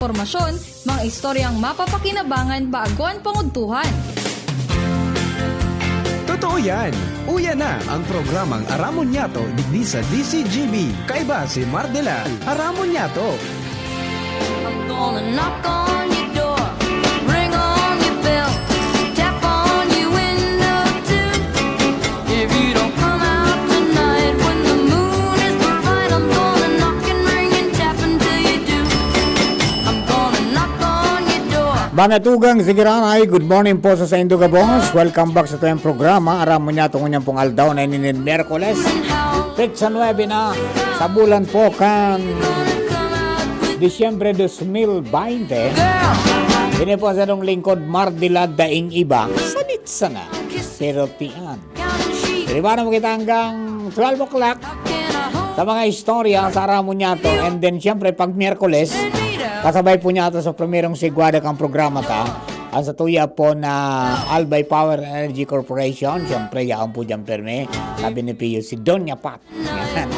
impormasyon, mga istoryang mapapakinabangan bago ang panguntuhan. Totoo yan! Uya na ang programang Aramon Yato digdi sa DCGB. Kaiba si Mardela, Aramon Yato. I'm gonna knock on your door, ring on your bell, tap on your window too. If you don't come out tonight when the moon is bright, I'm gonna knock and ring and tap until you do. I'm gonna knock on your door. Mga tugang sigiranay, good morning po sa Indo Gabons. Welcome back sa tuyang programa. Aram mo niya itong unyang pong aldaw na ininin Merkules. Petsa 9 na sa bulan po kan Disyembre 2020. Ini po sa nung lingkod Mardila daing iba. Sanit sana. Pero tiyan. Diba na mo kita hanggang 12 o'clock sa mga istorya sa Aram mo niya to. And then siyempre pag Merkules, kasabay po niya ito sa primerong sigwada kang programa ta. Ang sa tuya po na Albay Power Energy Corporation. Siyempre, yakan po dyan perme. Sabi ni Pio, si Doña Pat. Yan.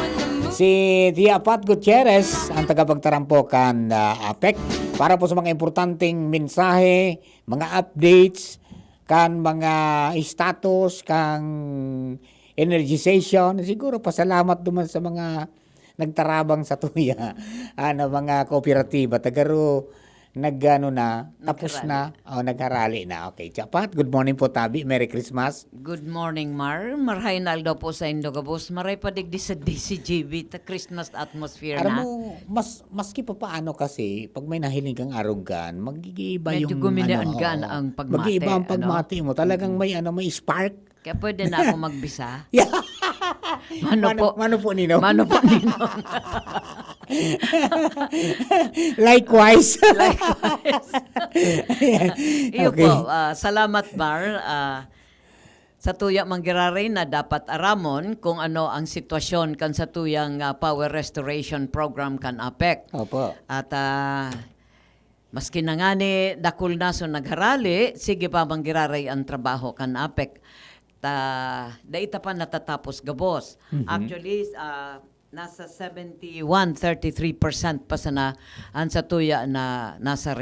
Si Tia Pat Gutierrez, ang tagapagtarampokan APEC. Para po sa mga importanteng mensahe, mga updates, kan mga status, kang energization. Siguro pasalamat duman sa mga nagtarabang sa tuya mga kooperatiba tagaro nagano na tapos na nagharali na. Okay, Chapat, good morning po Tabi, Merry Christmas. Good morning, Mar. Marhay na daw po sa Indogabos. Maray pa digdi sa DCGB, ta Christmas atmosphere Alam na. mo, maski pa paano kasi, pag may nahiling kang arugan, mag-iiba Medyo yung guminaan ang pagmate. Mag-iiba ang pagmate mo. Talagang may spark. Kaya pwede na ako magbisa. Yeah. Mano po nino? Mano po nino. Likewise. Likewise. Iyo Okay. po, salamat Mar. Sa tuya manggiraray na dapat aramon kung ano ang sitwasyon kan sa tuyang power restoration program kan APEC. Opo. At maski na nga ni dakul na so nagharali, sige pa manggiraray ang trabaho kan APEC. Daita pa natatapos gabos. Actually, nasa 71-33% pa sana ang sa tuya na nasa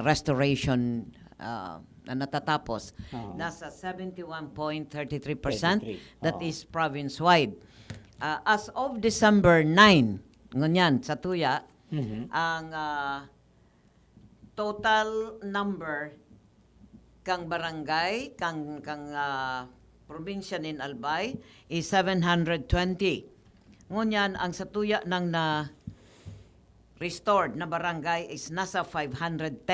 restoration na natatapos. Nasa 71.33%. That is province-wide. As of December 9, ngunyan, sa tuya, ang total number kang barangay, kang probinsya nin Albay is 720. Ngunyan, ang sa tuya ng na restored na barangay is nasa 510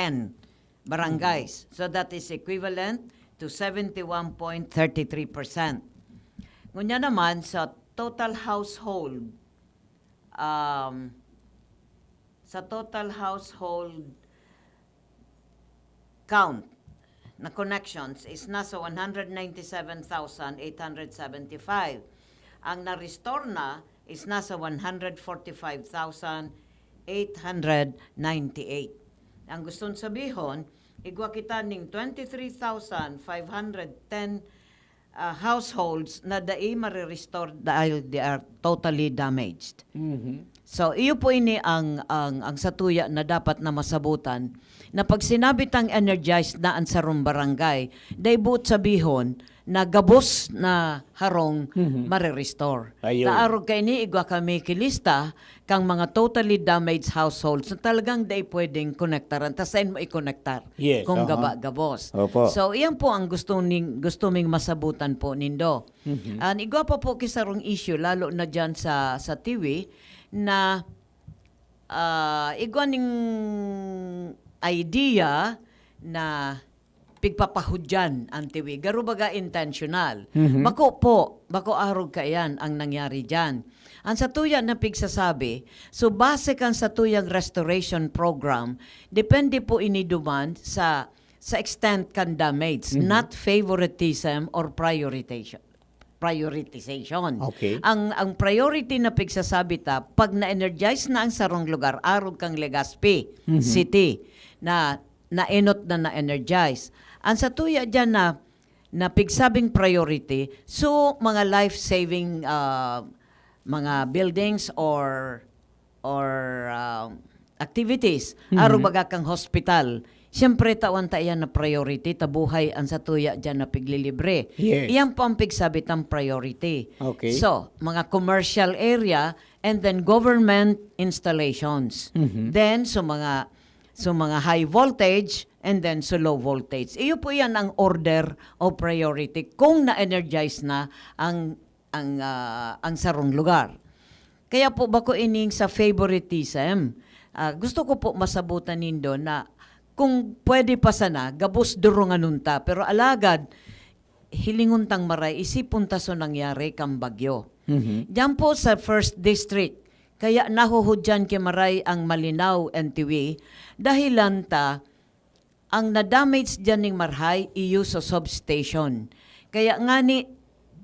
barangays. So that is equivalent to 71.33%. Ngunyan naman sa total household count na connections is nasa 197,875. Ang na-restore na is nasa 145,898. Ang gustong sabihon, igwa kita ning 23,510 households na dai ma-restore dahil they are totally damaged. So, iyo po ini ang satuya na dapat na masabutan na pag sinabi tang energized na ang sarong barangay, daibut sabihon na gabos na harong mare-restore. Taarog kay ni igwa kami kilista kang mga totally damaged households na talagang day pwedeng konektaran. Tasain mo i-konektar kung gaba-gabos. So, iyan po ang gusto ming masabutan po nindo. Igwa pa po kisarong issue, lalo na dyan sa TV, na igwa ning idea na pigpapahudyan ang tiwi. Garo baga intentional. Bako arog kayan ang nangyari dyan. Ang satuyan na pigsasabi, so base kan satuyang restoration program, depende po iniduman sa extent kan damage, not favoritism or prioritization. Okay. Ang priority na pigsasabi ta, pag na-energize na ang sarong lugar, arog kang Legazpi City, na naenot na na-energize. Ang satuya dyan na pigsabing priority, so mga life-saving mga buildings or activities. Aro baga kang hospital. Siyempre, tawan ta yan na priority, tabuhay ang satuya dyan na piglilibre. Yes. Iyan po ang pigsabit ang priority. Okay. So, mga commercial area and then government installations. Then, so mga high voltage and then so low voltage. Iyo po yan ang order o priority kung na-energize na ang sarong lugar. Kaya po bako ining sa favoritism, gusto ko po masabutan nindo na kung pwede pa sana, gabos durungan nunta, pero alagad, hilinguntang maray, isipon ta so nangyari kang bagyo. Diyan po sa 1st District, kaya nahuhudyan kay maray ang Malinaw NTV, dahilan ta, ang na-damage dyan ng marhay, iyo sa substation. Kaya nga ni,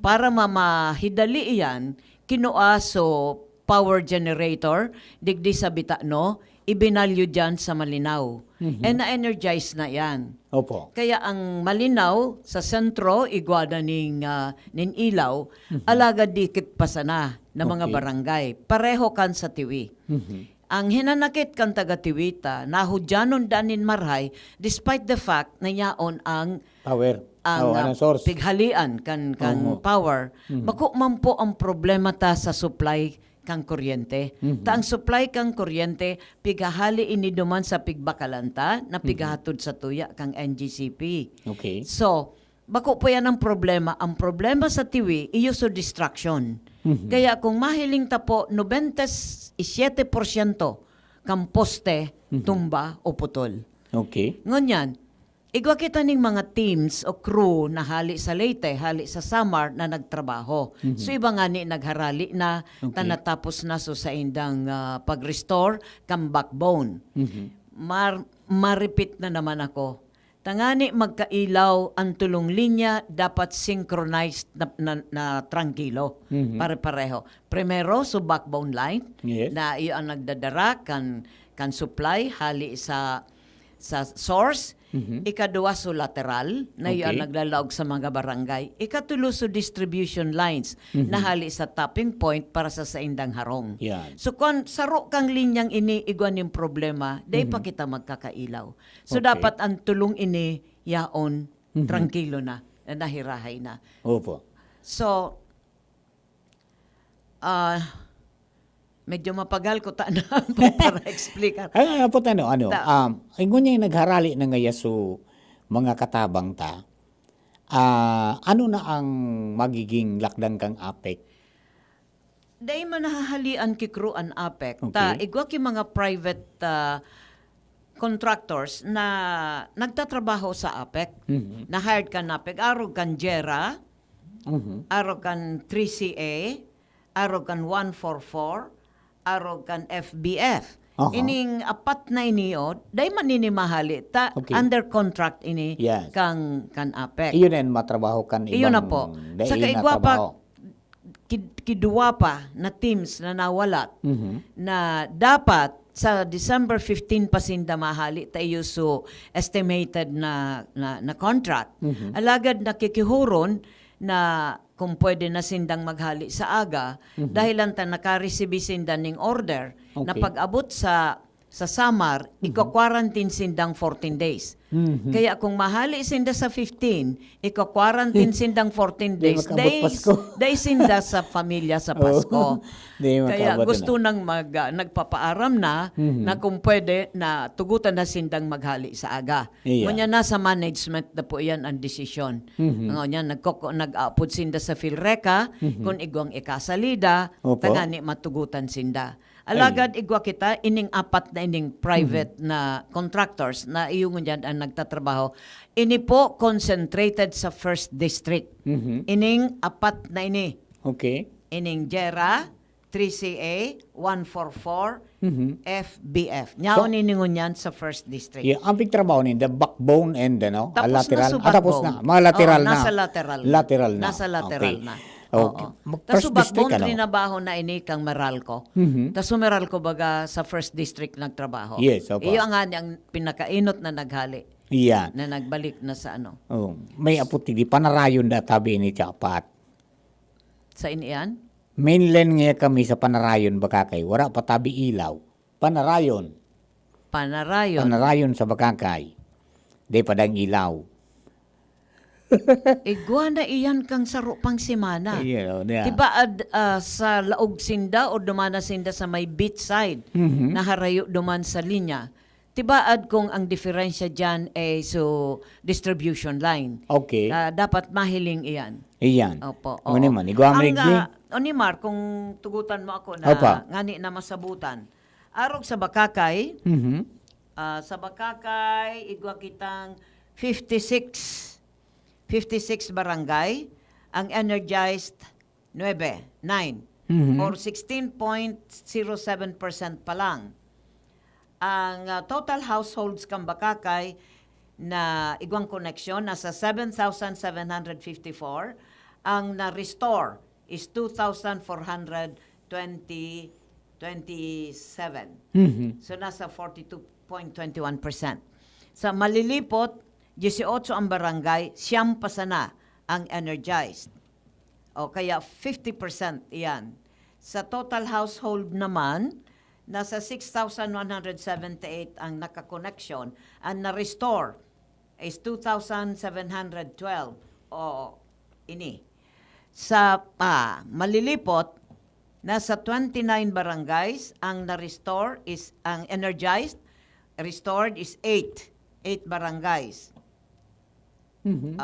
para mamahidali iyan, kinuha so power generator, digdi sa Bitano, ibinalyo dyan sa Malinaw. And na-energize na yan. Opo. Kaya ang Malinaw sa sentro, igwada ning ilaw, alagad dikit pa sana na mga Okay. barangay. Pareho kan sa tiwi. Ang hinanakit kan taga Tiwita, nahudyanon danin marhay, despite the fact na yaon ang Power. ang Anong source? pighalian kan power. Bako man po ang problema ta sa supply kang kuryente. Ta ang supply kang kuryente, pighahali ini duman sa pigbakalanta, na pighatod sa tuya kang NGCP. Okay. So, bako po yan ang problema. Ang problema sa tiwi, iyo so distraction. Kaya kung mahiling ta po, 97% kang poste, tumba o putol. Okay. Ngunyan, igwa kita ning mga teams o crew na hali sa Leyte, hali sa Samar na nagtrabaho. So iba nga ni nagharali na, tanatapos na so sa indang pag-restore kang backbone. Ma-repeat na naman ako. Tangani magkailaw ang tulong linya dapat synchronized na trangkilo. Pare-pareho. Primero, so backbone line Yes. na iyo ang nagdadara kan supply hali sa source. Ikaduwa so lateral na iyo ang Okay. naglalaog sa mga barangay. Ikatulo so distribution lines na hali sa tapping point para sa saindang harong. Yan. So kung saro kang linyang ini igwan yung problema, day pa kita magkakailaw. So Okay. dapat ang tulong ini yaon tranquilo na, nahirahay na. Opo. So medyo mapagal ko ta na para explicar. Ay, po ano, Ta- ay ngunya yung nagharali na ngaya so mga katabang ta, ano na ang magiging lakdang kang apek? Day man nahahalian ki crew an APEC. Okay. Ta igwa ki mga private contractors na nagtatrabaho sa APEC. Na hired kan APEC, arog kan JERA, arog kan 3CA, arog kan 144, arog kan FBF. Aha. Ining apat na iniyo, day man ini mahali. Ta Okay. under contract ini Yes. kan APEC. Iyon na matrabaho kan ibang Iyon na po. daig Sa na kaigwa trabaho. pa, kiduwa pa na teams na nawalat na dapat sa December 15 pa sinda mahali tayo so estimated na contract. Alagad nakikihuron na kung pwede na sindang maghali sa aga dahil lang ta nakareceive sinda ning order na Okay. pag-abot sa Samar, iko-quarantine sindang 14 days. Kaya kung mahali sinda sa 15, iko-quarantine sindang 14 Di days. makabot Pasko. Day sinda sa pamilya sa Pasko. Di Kaya makabot gusto nang nagpapaaram na kung pwede na tugutan na sindang maghali sa aga. Iya. Ngunya nasa management na po yan ang desisyon. Ngunya nag-apod sinda sa Philreca kung igwang ikasalida, Opo. tangani matugutan sinda. Alagad igwa kita ining apat na ining private na contractors na iyong dyan ang nagtatrabaho. Ini po concentrated sa 1st District. Ining apat na ini. Okay. Ining JERA, 3CA, 144, FBF. Nyaon iningon yan sa 1st District. Yeah, ang trabaho ni the backbone and Tapos lateral. na sa Tapos backbone. na. Mga lateral Oo, na. nasa lateral. Lateral na. Nasa lateral Okay. na. Okay. Oo. First Tapos district, backbone ano? trinabaho na ini kang Meralco. Tapos Meralco baga sa 1st District nagtrabaho. Yes, opo. Iyo ang ang pinakainot na naghali. Yan. Na nagbalik na sa ano. Oh, may aputi di panarayon da tabi ni Chapat. Sa inian? Mainland nga kami sa panarayon baka kay wala pa tabi ilaw. Panarayon. Panarayon. Panarayon sa Bakakay. Di padang ilaw. Igwa na iyan kang saro pang semana. Iya, niya. Diba sa laog sinda o dumana sinda sa may beach side na harayo duman sa linya. Tibaad kung ang diferensya dyan ay so distribution line. Okay. Dapat mahiling iyan. Iyan. Opo. Ano naman, igwa Ang, manigdi? Onimar, kung tugutan mo ako na Opa. ngani na masabutan. Arog sa Bakakay, Mhm. sa Bakakay, igwa kitang 56 barangay, ang energized 9 Mhm. or 16.07% pa lang. Ang total households kang Bakakay na igwang koneksyon nasa 7,754. Ang na-restore is 2,427. Mhm. So nasa 42.21%. Sa malilipot, 18 ang barangay, siyam pa sana ang energized. O kaya 50% iyan. Sa total household naman, nasa 6,178 ang nakakoneksyon. Ang na-restore is 2,712 o ini. Sa malilipot, nasa 29 barangays, ang na-restore is, ang energized, restored is 8 barangays. Mhm.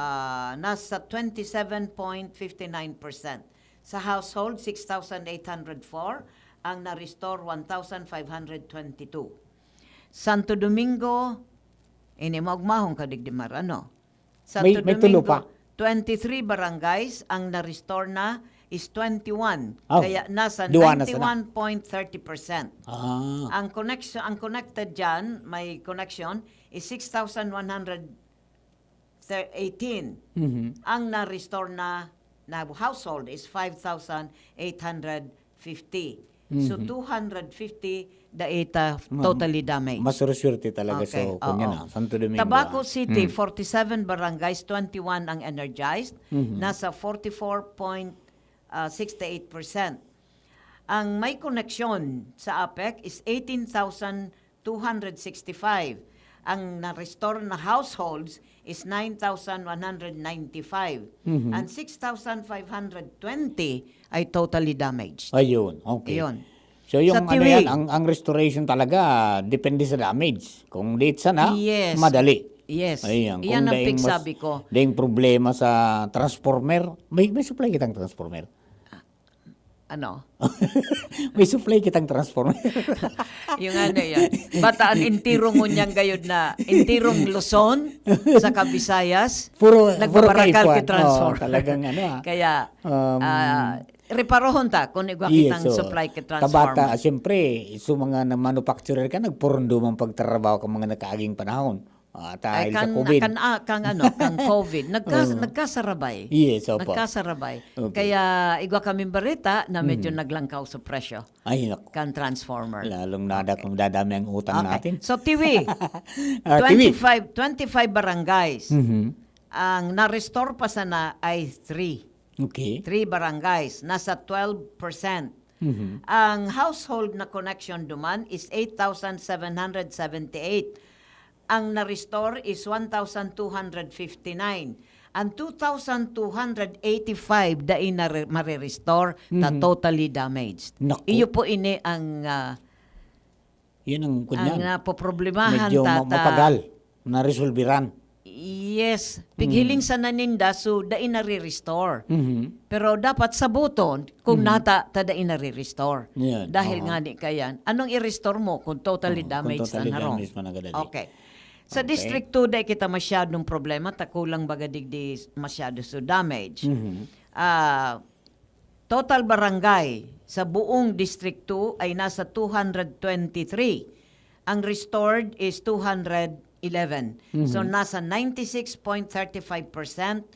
Nasa 27.59%. Sa household, 6,804. Ang na-restore, 1,522. Santo Domingo, ini maugmahong kadigdimar, ano? May tulo pa. 23 barangays, ang na-restore na is 21. Oh, Kaya nasa duwa na sana. 91.30%. Ang connected dyan, may connection, is 6,118. Mhm. Ang na-restore na household is 5,850. So 250 daita totally damaged. Mas suruswerte talaga Okay, so kunya oo. na Santo Domingo. Tabaco City, 47 barangays, 21 ang energized, nasa 44.68%. Ang may koneksyon sa APEC is 18,265. Ang na-restore na households is 9,195. And 6,520 ay totally damaged. Ayun, okay. Ayun. So yung Sa ano TV. yan, ang restoration talaga depende sa damage. Kung late sana, Yes. madali. Yes. Ayan. Iyan ang daing sabi ko. Daing problema sa transformer, may supply kitang transformer. Ano? May supply kitang transformer. Yung ano yan. Bataan intirong ngunyang gayod na intirong Luzon sa Kabisayas. puro Nagbabarakal kaiswan. ki transform. Talagang ano Kaya, Um, reparohon ta kung igwa yes, kitang so, supply ki Kabata, transformer. siyempre, so mga na manufacturer ka, nagpurundo mang pagtrabaho ka mga nakaaging panahon. Dahil sa COVID. Kang COVID, nagkasarabay. Yes, opo. Nagkasarabay. Okay. Kaya igwa kami barita na medyo naglangkaw sa presyo Ay, naku. kan transformer. Lalong nada kung dadami ang utang natin. So TV, TV. 25 barangays. Mhm. Ang na-restore pa sana ay 3 Okay. barangays, nasa 12%. Mhm. Ang household na connection duman is 8,778. Ang na-restore is 1,259. Ang 2,285 dai na mare-restore na totally damaged. Naku. Iyo po ini ang Yun ang kunyan. poproblemahan Medyo mapagal. Na-resolveran. Yes, pighiling sa naninda so dai na re-restore. Mhm. Pero dapat sa buton kung nata tada i-restore. Yan, Dahil oo. nga di kayan, anong i-restore mo kung totally damaged kung totally na harong? damaged man ang gadali. Okay. Sa Okay. District 2 dahil kita masyadong problema, takulang bagadig di masyado so damage. Mhm. Total barangay sa buong District 2 ay nasa 223. Ang restored is 211. So nasa 96.35%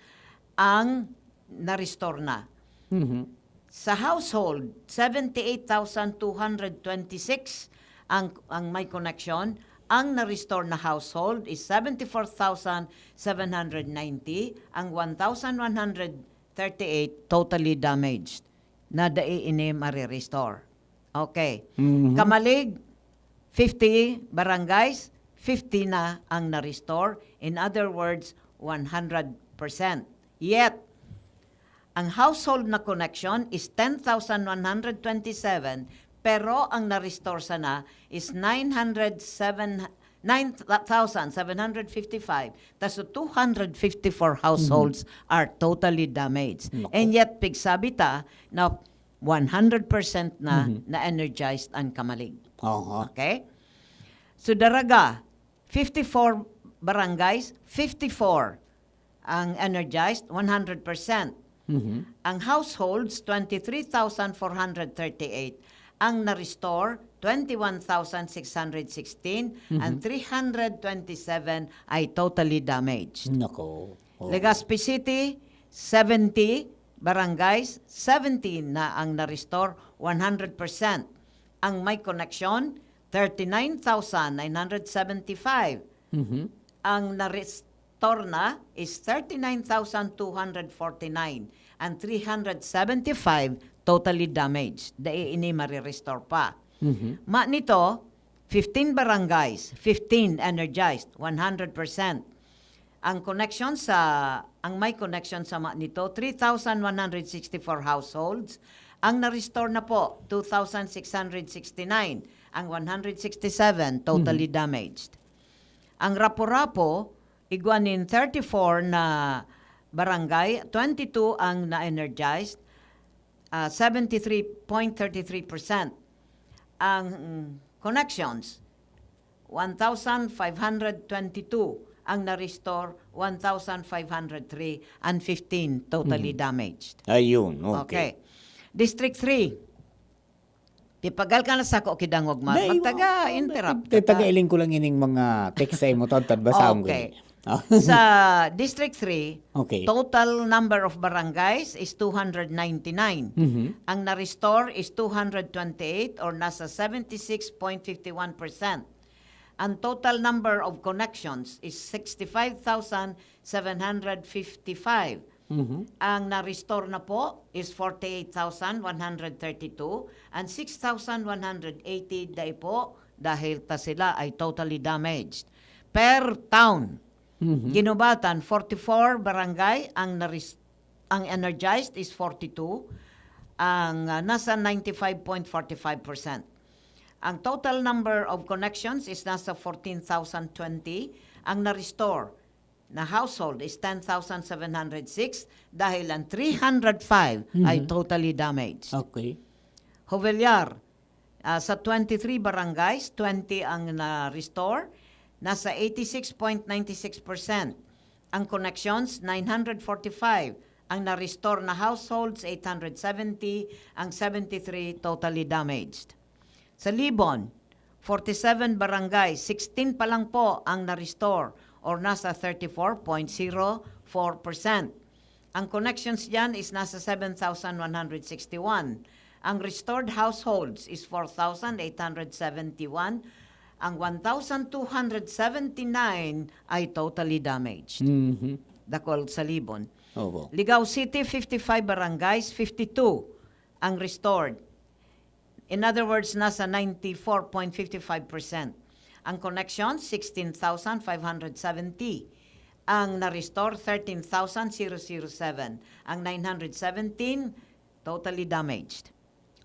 ang na-restore na. Mhm. Sa household, 78,226 ang may connection. Ang na-restore na household is 74,790. Ang 1,138 totally damaged na dai ini mare-restore. Okay. Mhm. Kamalig, 50 barangays, 50 na ang na-restore. In other words, 100%. Yet, ang household na connection is 10,127, pero ang na-restore sana is 9,755. Tas 254 households are totally damaged. Naku. And yet, pigsabi ta na 100% na na-energized ang Kamalig. Oo. Okay? So, Daraga, 54 barangays, 54 ang energized, 100%. Ang households, 23,438. Ang na-restore, 21,616. Ang 327 ay totally damaged. Nako. Oo. Legazpi City, 70 barangays, 17 na ang na-restore, 100%. Ang may connection, 39,975. Ang na-restore na is 39,249. And 375 totally damaged. Dahil ini marirestore pa. Ma nito, 15 barangays, 15 energized, 100%. Ang connection ang may connection sa nito, 3,164 households. Ang na-restore na po, 2,669. Ang 167 totally damaged. Ang Rapo-Rapo, iguanin 34 na barangay, 22 ang na-energized, 73.33%. Ang connections, 1,522. Ang na-restore, 1,503 and 15 totally damaged. Ayun, okay. District 3. Tipagal ka na sa ko kidangog magtaga-interrupt. Taga-iling ko lang ining mga text sa imo tad basahon ko. Okay. Sa District 3, Okay. total number of barangays is 299. Ang na-restore is 228 or nasa 76.51%. Ang total number of connections is 65,755. Ang na-restore na po is 48,132 and 6,180 dahil po dahil sila ay totally damaged. Per town, Ginubatan 44 barangay, ang energized is 42, ang nasa 95.45%. Ang total number of connections is nasa 14,020, ang na-restore na household is 10,706 dahil ang 305 ay totally damaged. Okay. Jovellar, sa 23 barangays, 20 ang na-restore, nasa 86.96%. Ang connections, 945. Ang na-restore na households, 870. Ang 73 totally damaged. Sa Libon, 47 barangay, 16 pa lang po ang na-restore or nasa 34.04%. Ang connections dyan is nasa 7,161. Ang restored households is 4,871. Ang 1,279 ay totally damaged. Dakol sa Libon. Opo. Ligao City, 55 barangays, 52 ang restored. In other words, nasa 94.55%. Ang connection, 16,570. Ang na-restore, 13,007. Ang 917, totally damaged.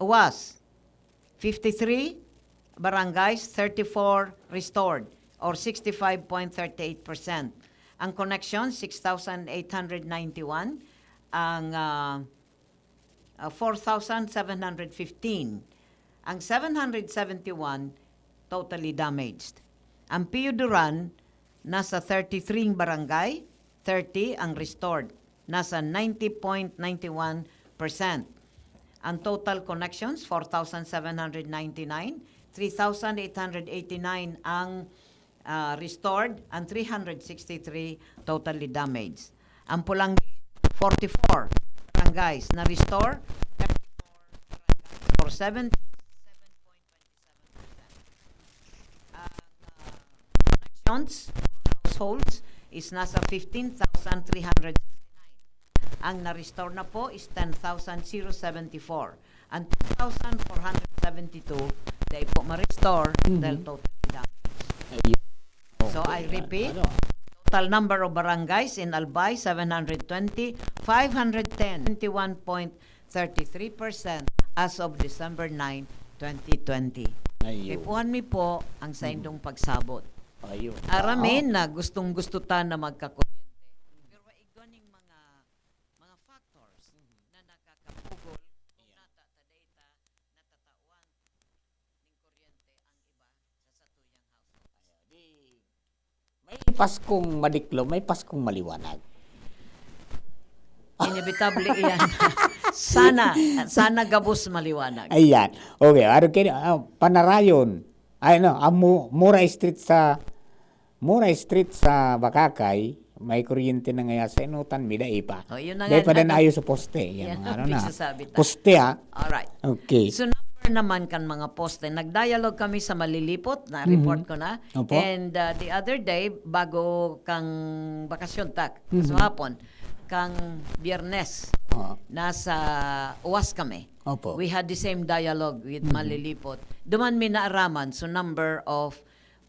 UWAS, 53 barangays, 34 restored or 65.38%. Ang connection, 6,891. Ang 4,715. Ang 771, totally damaged. Ang Pio Duran, nasa 33 barangay, 30 ang restored. Nasa 90.91%. Ang total connections, 4,799. 3,889 ang restored and 363 totally damaged. Ang Pulangi, 44 barangays na restore, 34 or 77.27%. Ang connections or households is nasa 15,369. Ang na-restore na po is 10,074. And 2,472 They po ma-restore dahil totally damaged. Ayun. So I repeat, total number of barangays in Albay 720, 510, 21.33% as of December 9, 2020. Ayun. Ipuhan mi po ang sa indong pagsabot. Ayun. Aramin na gustong-gusto ta na magkakuryente. Pero iganing mga factors na nakakapugol kung nata ta data natatawan ning kuryente ang iba sa satuyang household. May Paskong madiklo, may Paskong maliwanag. Inevitable iyan. Sana gabos maliwanag. Ayan. Okay, Panarayon. Ay no, Mura Street sa Bakakay, may kuryente na nga sa inutan mi dai pa. Oh, yun na Dai pa nga, din ayo sa poste. yan Yan, ang ano na. pinagsasabi ta. Poste ha. Alright. Okay. So number naman kan mga poste, nagdialog kami sa Malilipot, na-report ko na. Opo. And the other day, bago kang bakasyon tak, so hapon, kang Biyernes, Oo. nasa UWAS kami. Opo. We had the same dialogue with Malilipot. Duman mi naaraman, so number of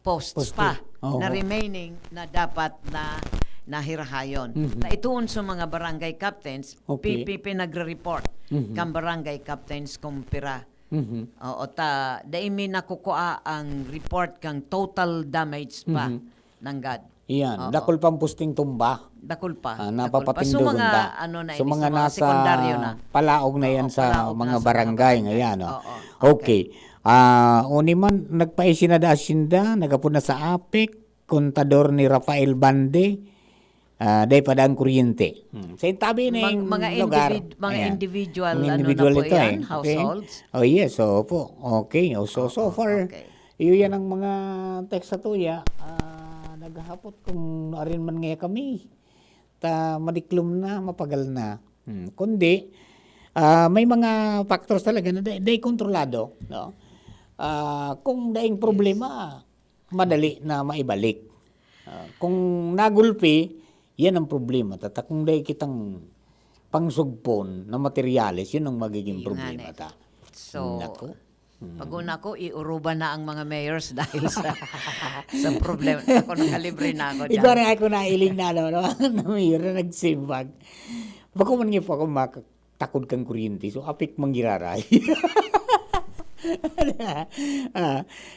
posts Poste. pa Oo. na remaining na dapat na nahirahayon. Na ituon sa mga barangay captains, Okay. pinagre-report kang barangay captains kumpira. Mhm. Oo, dahil mi nakukuha ang report kang total damage pa ng God. Iyan, Oo. dakol pang posting tumba. Dakol pa. Napapapindugan So mga, da. ano na, So ini, mga sa mga nasa sekundaryo na. palaog na yan Oo, sa palaog mga na sa barangay mga ngayon. No? Oo, Okay. Uni man, nagpaisin na asinda, nagapuna sa APEC, kontador ni Rafael Bande, day pa ang kuryente. Sa tabi na yung mga lugar. mga Ayan. individual, Mga ano individual na po ito, yan, Okay? households. Oh yes, so po. Okay. So far, okay. iyo yan ang mga text sa tuya. Naghahapot kung arin man nga kami. Madiklom na, mapagal na. Kundi, may mga factors talaga na day kontrolado. No? Kung daing problema, madali na maibalik. Kung nagulpi, yan ang problema. Kung day kitang pangsugpon na materyales, yun ang magiging Yun nga problema. na. So, pag una ko, iuruba na ang mga mayors dahil sa problema. Ako nakalibre na ako dyan. Ikaw rin ako nailing na na mayroon na nagsimbag. Bako man nga po ako makatakod kang kuryente, so apik manggiraray.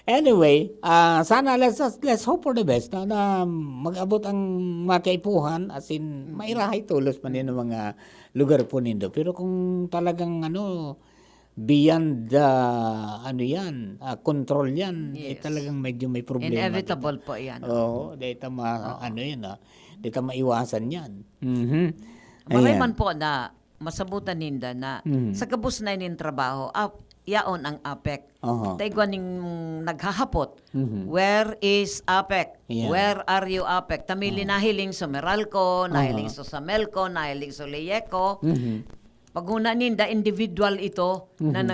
Anyway, sana let's hope for the best na mag-abot ang makaipuhan as in mairahay tulos man din ng mga lugar po nindo. Pero kung talagang beyond control yan, Yes. talagang medyo may problema. Inevitable po yan. Oo, dito dito maiwasan yan. Mhm. Maray Ayan. man po na masabutan ninda na sa kabus na inin trabaho, yaon ang APEC. Aha. Taigwan ning naghahapot. Where is APEC? Yeah. Where are you APEC? Tamili nahiling sa Meralco, nahiling sa Samelco, nahiling sa Leyeco. Paguna ninda individual ito na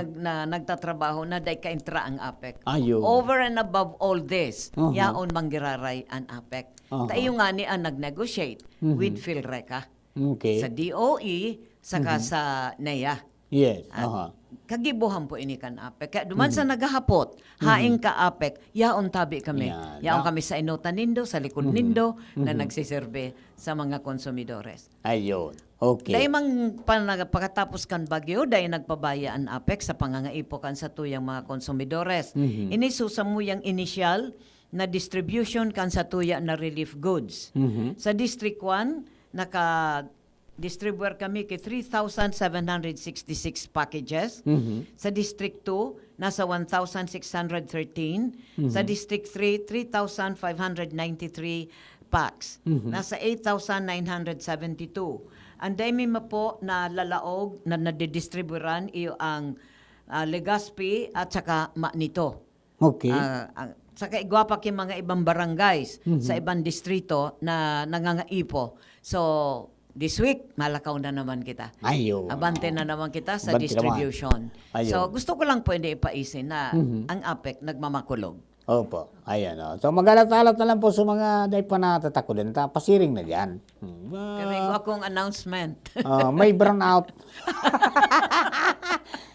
nagtatrabaho na day kaintra ang APEC. Ayun. Over and above all this, Aha. yaon manggiraray ang APEC. Aha. Tayo nga ni ang nag-negotiate with PhilReca. Okay. Sa DOE, saka sa NEA. Yes. At Aha. kagibuhan po ini kan APEC. Kaya duman sa naghahapot, haing ka APEC, yaon tabi kami. Yan. Yaon kami sa inutan nindo, sa likod nindo, na nagsiserve sa mga konsumidores. Ayun. Okay. Dahil mang pagkatapos kan bagyo, dahil nagpabaya ang APEC sa pangangaipokan sa tuyang mga konsumidores. Inisusa mo yung initial na distribution kan sa tuya na relief goods. Sa District 1, naka-distribuer kami kay 3,766 packages. Sa District 2, nasa 1,613. Sa District 3, 3,593 packs. Nasa 8,972. Ang dami mo po na lalaog na nadidistribueran iyo ang Legazpi at saka Manito. Okay. Saka igwapa yung mga ibang barangays sa ibang distrito na nangangaipo. So, this week, malakaw na naman kita. Ayun. Abante na naman kita sa Abante distribution. naman. Ayun. So, gusto ko lang pwede ipaisin na ang APEC nagmamakulog. Opo. Ayan. So magalat-alat na lang po sa mga day pa natatakodan. Pasiring na dyan. Pero ikaw akong announcement. May burnout.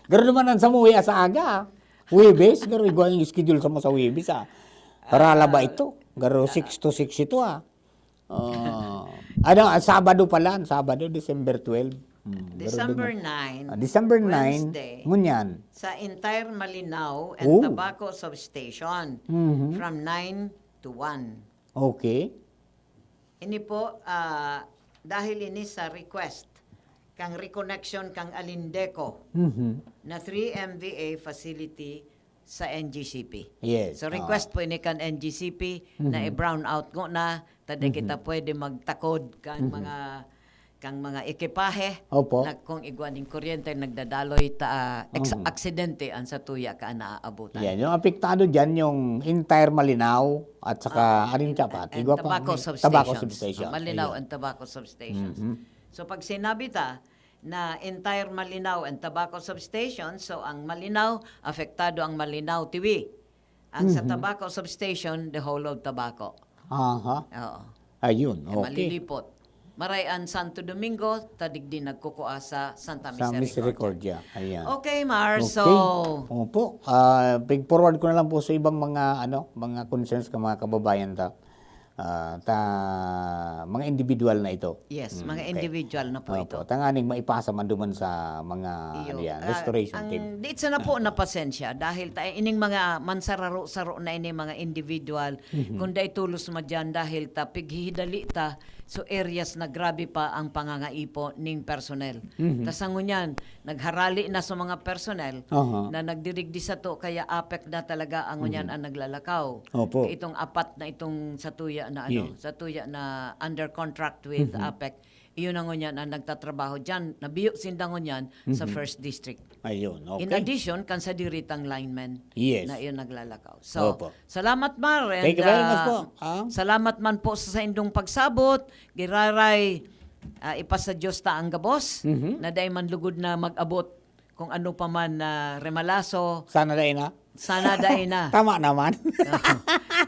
Gano'n naman ang samuwi sa aga. Webes, garo igwa yung schedule sa mo sa Webes Parala ba ito? Garo 6 to 6 ito Sabado pala, Sabado, December 12. December 9, December 9, Wednesday. ngunyan. sa entire Malinaw and Oh. Tabaco Substation from 9 to 1. Okay. Ini po, dahil ini sa request, kang reconnection kang Alindeco na 3 MVA facility sa NGCP. Yes. So request po ini kan NGCP na i-brown out ngo na, tadi kita pwede magtakod kang mga ekipahe Opo. na kung igwaning kuryente nagdadaloy ta aksidente ang sa tuya ka naaabutan. Yan, yung apektado dyan, yung entire Malinaw at saka Aring Chapat. And Igwa pa- tobacco substations. Tobacco substation. Malinaw Ayun. and tobacco substations. So pag sinabi ta na entire Malinaw and tobacco substations, so ang Malinaw, apektado ang Malinaw TV. Ang sa tobacco substation, the whole of tobacco. Aha. Oo. Ayun, Eh, okay. malilipot. Marayan Santo Domingo, tadig din nagkukuha sa Santa Sa Misericordia. Misericordia. Ayan. Okay, Mar. Okay. So, Opo. Big forward ko na lang po sa ibang mga mga concerns ka mga kababayan mga individual na ito. yes, mga Okay. individual na po ito. Opo. Tanganing maipasa man duman sa mga restoration ang team. di sa na po na pasensya dahil ining mga mansararo-saro na ini mga individual kung da itulos madyan dahil ta pighihidali ta so areas na grabe pa ang pangangaipo ning personnel. Tas ang ngunyan, nagharali na sa mga personnel Aha. na nagdirigdi sa to kaya apek na talaga ang ngunyan ang naglalakaw. Opo. Itong apat na itong sa tuya na Yeah. sa tuya na under contract with APEC, iyon ang ngunyan ang nagtatrabaho dyan, nabiyo sindangon yan sa First District. Ayun, okay. In addition, kan sa diritang lineman Yes. na iyon naglalakaw. So, Opo. salamat Mar. And, Thank you very much po. Salamat man po sa indong pagsabot. Giraray, ipasa Diyos ta ang gabos, na dahil man lugod na mag-abot kung ano pa man na remalaso, Sana dahil na. sana dahil na. Tama naman.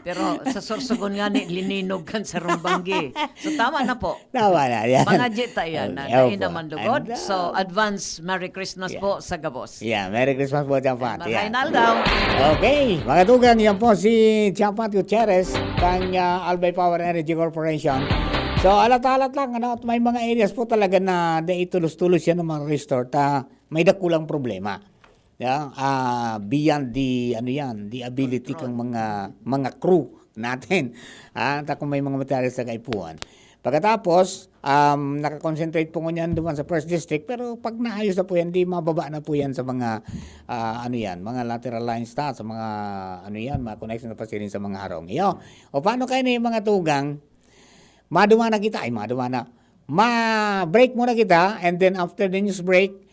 Pero sa sorsogon nga ni, lininog kan sa rumbanggi. So tama na po. Tama na. Yan. Mga jita yan na Okay, dahil opo. naman lugod. And, So advance Merry Christmas po sa Gabos. Yeah, Merry Christmas po, Chapat. Yeah. Maraynal daw. Okay, mga tugang, yan po si Chapat Gutierrez kang Albay Power Energy Corporation. So, alat-alat lang, at may mga areas po talaga na tulos-tulos yan ng mga restore may dakulang problema. Yeah, beyond the the ability kang mga crew natin. Kung may mga materials na kaipuan. Pagkatapos, nakakonsentrate po ngunyan duman sa First District, pero pag naayos na po yan, di mababa na po yan sa mga mga lateral lines sa mga mga connection na facility sa mga harong. O paano kayo na yung mga tugang? Maduma na kita, ma-break muna kita, and then after the news break,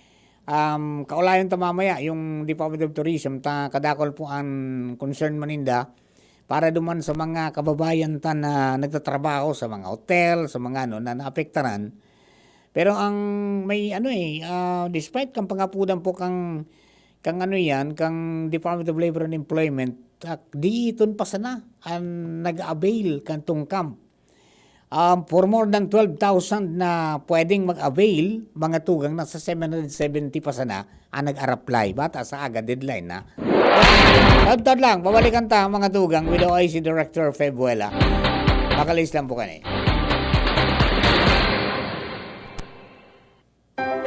kaulayan ta mamaya yung Department of Tourism kadakol po ang concern maninda para duman sa mga kababayan na nagtatrabaho sa mga hotel, sa mga na naapektaran. Pero ang may despite kang pangapudan po kang Department of Labor and Employment, di iton pa sana ang nag-avail kantong camp. For more than 12,000 na pwedeng mag-avail, mga tugang nasa 770 pa sana ang nag-apply. Bata sa aga, deadline na. Tad lang, babalikan ta mga tugang with the OIC Director Febuela. Makalis lang po kani.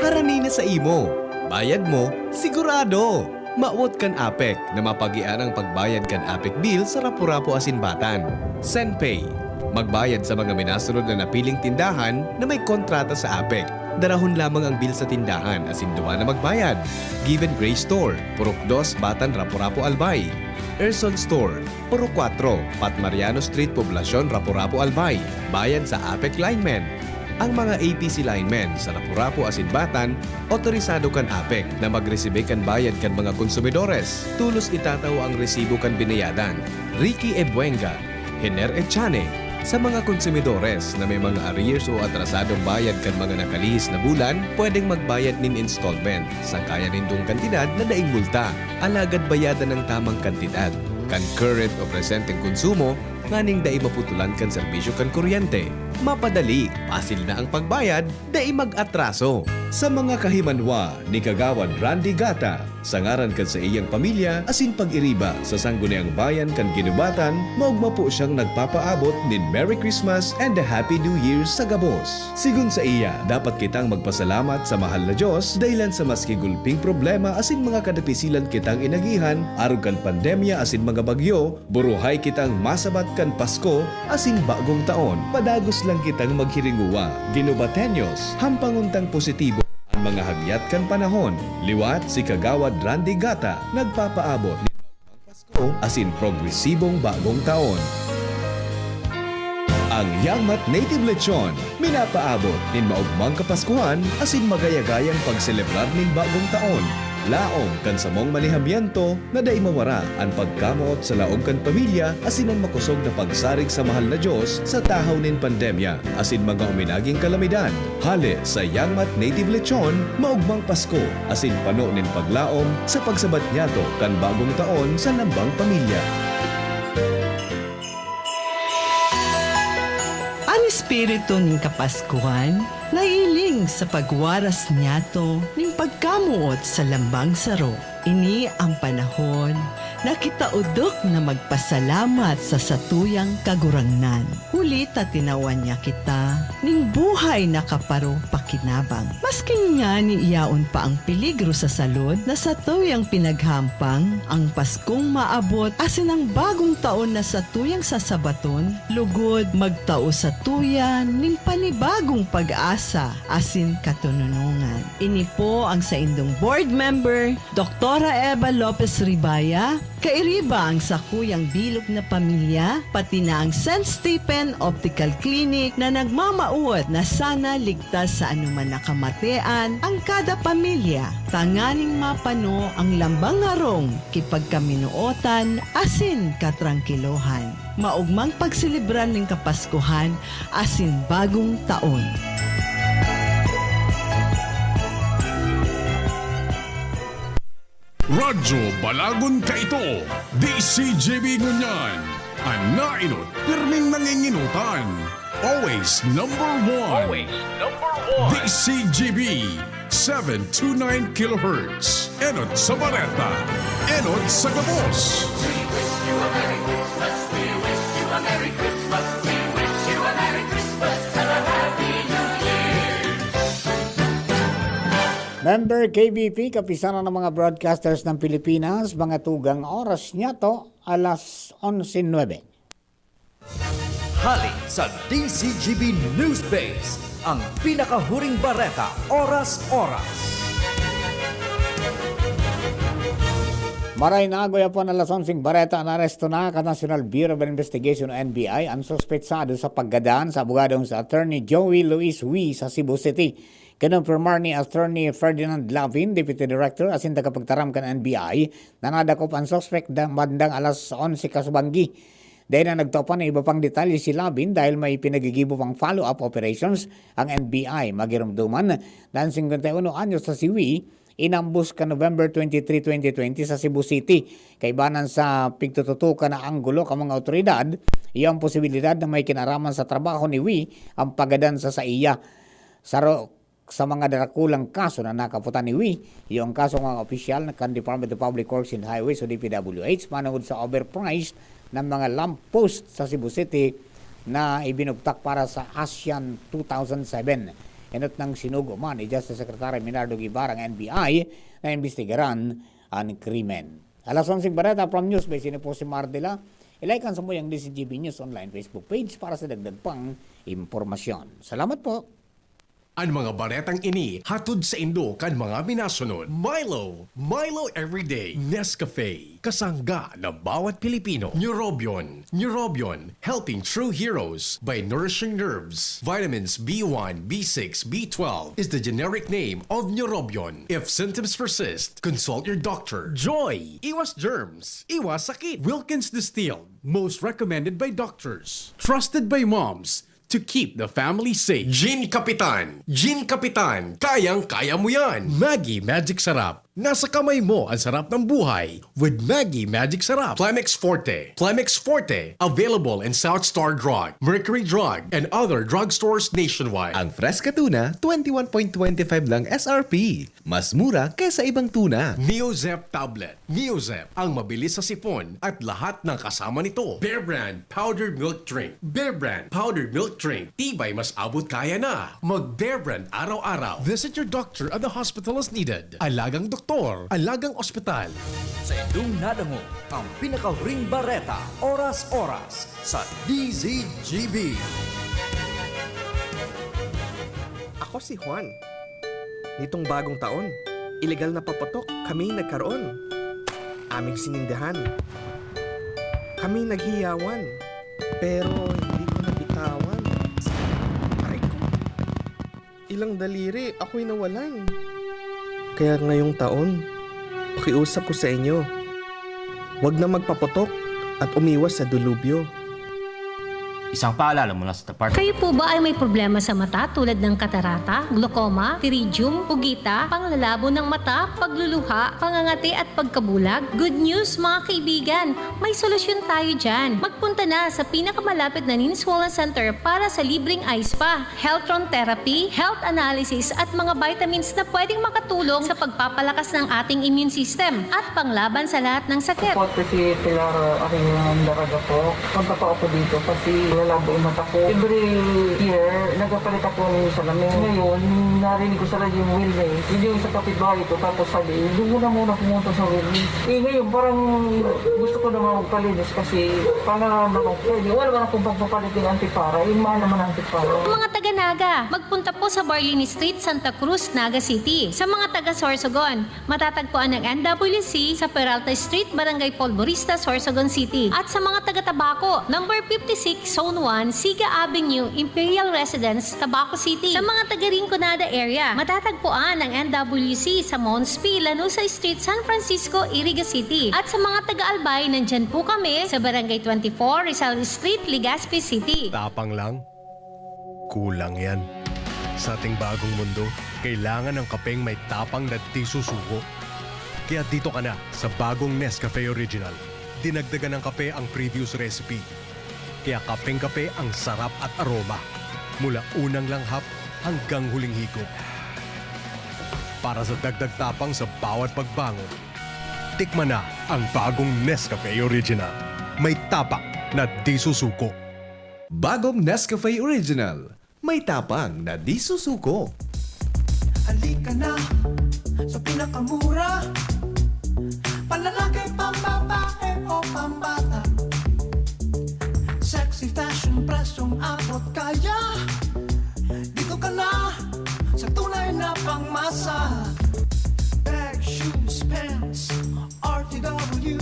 Harani na sa imo. Bayad mo, sigurado. Maawot kan APEC na mapagian ang pagbayad kan APEC bill sa Rapu-Rapu Asinbatan. SendPay. Magbayad sa mga minasunod na napiling tindahan na may kontrata sa APEC. Darahon lamang ang bill sa tindahan asin duwa na magbayad. Given Grace Store, Purok 2, Batan, Rapu-Rapu, Albay. Erson Store, Purok 4, Pat Mariano Street, Poblacion, Rapu-Rapu, Albay. Bayad sa APEC linemen. Ang mga APC linemen sa Rapu-Rapu Asinbatan, otorisado kan APEC na magresibe kan bayad kan mga konsumidores. Tulos itataw ang resibo kan binayadan. Ricky Ebuenga, Hiner Echane. Sa mga konsumidores na may mga arrears o atrasadong bayad kan mga nakalihis na bulan, pwedeng magbayad nin installment sa kaya nindong kantidad na daing multa. Alagad bayadan ng tamang kantidad. Kan current o presenteng konsumo, nganing dai maputulan kan serbisyo kan kuryente. Mapadali, pasil na ang pagbayad, dai mag-atraso. Sa mga kahimanwa ni Kagawad Randy Gata, sa ngaran kan sa iyang pamilya, asin pag-iriba sa sangguniang bayan kan Ginubatan, maugma po siyang nagpapaabot nin Merry Christmas and a Happy New Year sa gabos. Sigun sa iya, dapat kitang magpasalamat sa mahal na Diyos dahilan sa maski gulping problema asin mga kadapisilan kitang inagihan, arog kan pandemya asin mga bagyo, buruhay kitang masabat kan Pasko asin bagong taon, padagos lang kitang maghiringuwa. Ginubatenyos, hampanguntang positibo ang mga hagyat kan panahon. Liwat si Kagawad Randy Gata, nagpapaabot ni Pasko asin progresibong bagong taon. Ang Yangmat Native Lechon, minapaabot nin maugmang kapaskuhan asin magayagayang pagselebrar nin bagong taon. Laong kan samong manihamiento na day mawara ang pagkamuot sa laong kan pamilya asin ang makusog na pagsarig sa mahal na Diyos sa tahaw nin pandemya asin mga uminaging kalamidad. Hali sa Yangmat Native Lechon, maugmang Pasko asin pano nin paglaom sa pagsabat niyato kan bagong taon sa lambang pamilya. Ang espiritu ng Kapaskuhan, nailing sa pagwaras niyato ng pagkamuot sa lambang saro. Ini ang panahon na kita udok na magpasalamat sa satuyang kagurangnan. Huli ta tinawan niya kita, ning buhay na kaparo pakinabang. Masking nga ni iyaon pa ang peligro sa salud na satuyang pinaghampang, ang Paskong maabot asin ang bagong taon na satuyang sasabaton, lugod magtao sa tuyan ning panibagong pag-asa asin katununungan. Ini po ang sa indong board member, Dr. Eva Lopez Ribaya, kairiba ang sakuyang bilog na pamilya, pati na ang St. Stephen Optical Clinic na nagmamauot na sana ligtas sa anuman nakamatean ang kada pamilya. Tanganing mapano ang lambang harong, kipagkaminuotan, asin katrangkilohan. Maugmang pagsilibran ng Kapaskuhan, asin bagong taon. Radyo Balagon ka ito, DCGB ngunyan. Ang nainot, pirming nanginginutan. Always number one. DCGB, 729 kHz. Enot sa Bareta, enot sa Gabos. Member KBP, kapisanan ng mga broadcasters ng Pilipinas, mga tugang oras niya to, alas 11:09. Hali sa DCGB News Base, ang pinakahuring bareta, oras-oras. Maray na agoy po na lasonsing bareta na aresto na ka National Bureau of Investigation o NBI ang suspetsado sa paggadaan sa abogadong sa Attorney Joey Luis Wee sa Cebu City. Kinumpirmar ni Attorney Ferdinand Lavin, Deputy Director, asin tagapagtaram kan NBI, na nadakop ang suspect bandang alas 11 kasubanggi. Dahil na nagtopan ng iba pang detalye si Lavin dahil may pinagigibo pang follow-up operations ang NBI. Magirumduman, na 51 anyos sa si Wee, inambus ka November 23, 2020 sa Cebu City. Kaibanan sa pigtututukan na anggulo ka mga otoridad, iyang posibilidad na may kinaraman sa trabaho ni Wee ang pagadan sa iya. Sa mga darakulang kaso na nakaputan ni Wee, yung kaso ng mga opisyal ng Department of Public Works and Highways o DPWH manungod sa overpriced ng mga lamppost sa Cebu City na ibinugtak para sa ASEAN 2007. Inot ng sinugo man ni Justice Secretary Minardo Guevara ng NBI na imbestigaran ang krimen. Alas 11 bareta from News Base, sino po si Mardela. Ilike sa mo yung DCGB News online Facebook page para sa dagdag pang impormasyon. Salamat po. Ang mga baretang ini, hatod sa Indo kan mga minasunod. Milo Everyday, Nescafe, kasangga ng bawat Pilipino. Neurobion, helping true heroes by nourishing nerves. Vitamins B1, B6, B12 is the generic name of Neurobion. If symptoms persist, consult your doctor. Joy, iwas germs, iwas sakit. Wilkins Distilled, most recommended by doctors. Trusted by moms, to keep the family safe. Gin Kapitan, kayang-kaya mo yan. Maggi Magic Sarap, Nasa kamay mo ang sarap ng buhay with Maggie Magic Sarap. Plemex Forte. Plemex Forte. Available in South Star Drug, Mercury Drug, and other drugstores nationwide. Ang Fresca Tuna, 21.25 lang SRP. Mas mura kaysa ibang tuna. Neozep Tablet. Neozep, ang mabilis sa sipon at lahat ng kasama nito. Bear Brand Powdered Milk Drink. Bear Brand Powdered Milk Drink. Tibay mas abot kaya na. Mag Bear Brand araw-araw. Visit your doctor at the hospital as needed. Alagang doktor, alagang ospital. Sa inyong nadango ang pinakahuring bareta, oras-oras sa DZGB. Ako si Juan. Nitong bagong taon, ilegal na papatok kami nagkaroon. Aming sinindahan. Kami naghiyawan. Pero hindi ko nabitawan. Aray ko. Ilang daliri ako'y nawalan. Kaya ngayong taon, pakiusap ko sa inyo. Huwag na magpapatok at umiwas sa dulubyo. Isang paalala mula sa Department. Kayo po ba ay may problema sa mata tulad ng katarata, glaucoma, pterygium, pugita, panglalabo ng mata, pagluluha, pangangati at pagkabulag? Good news mga kaibigan! May solusyon tayo dyan. Magpunta na sa pinakamalapit na Ninswollen Center para sa libreng eye spa, Healthron Therapy, health analysis at mga vitamins na pwedeng makatulong sa pagpapalakas ng ating immune system at panglaban sa lahat ng sakit. Po, kasi Pilar, aking daraga po. Punta po ako dito kasi lalabo yung mata ko. Every year, nagpapalit ako ng salamin. Ngayon, narinig ko sa radyo yung wellness. Yun yung sa kapitbahay ko. Tapos sabi, doon ko na muna pumunta sa wellness. Ngayon, parang gusto ko naman magpalinis kasi pangaranda ko. Pwede, wala ba akong pagpapalit yung antipara? Yung mahal naman ang antipara. Mga taga-Naga, magpunta po sa Barlini Street, Santa Cruz, Naga City. Sa mga taga-Sorsogon, matatagpuan ng NWC sa Peralta Street, Barangay Polvorista, Sorsogon City. At sa mga taga-Tabaco, number 56, Zone 1, Siga Avenue, Imperial Residence, Tabaco City. Sa mga taga-Rinconada area, matatagpuan ang NWC sa Mons P, Lanusa Street, San Francisco, Iriga City. At sa mga taga-Albay, nandyan po kami sa Barangay 24, Rizal Street, Legazpi City. Tapang lang? Kulang yan. Sa ating bagong mundo, kailangan ng kapeng may tapang na di susuko. Kaya dito ka na sa bagong Nescafe Original. Dinagdagan ng kape ang previous recipe. Kaya kapeng-kape ang sarap at aroma. Mula unang langhap hanggang huling higop. Para sa dagdag tapang sa bawat pagbangon, tikman na ang bagong Nescafe Original. May tapak na di susuko. Bagong Nescafe Original. May tapang na di susuko. Halika na sa pinakamura. Panlalaki, pambabae o pambata. Sexy fashion, presyong abot kaya. Dito ka na sa tunay na pangmasa. Bag, shoes, pants, RTW.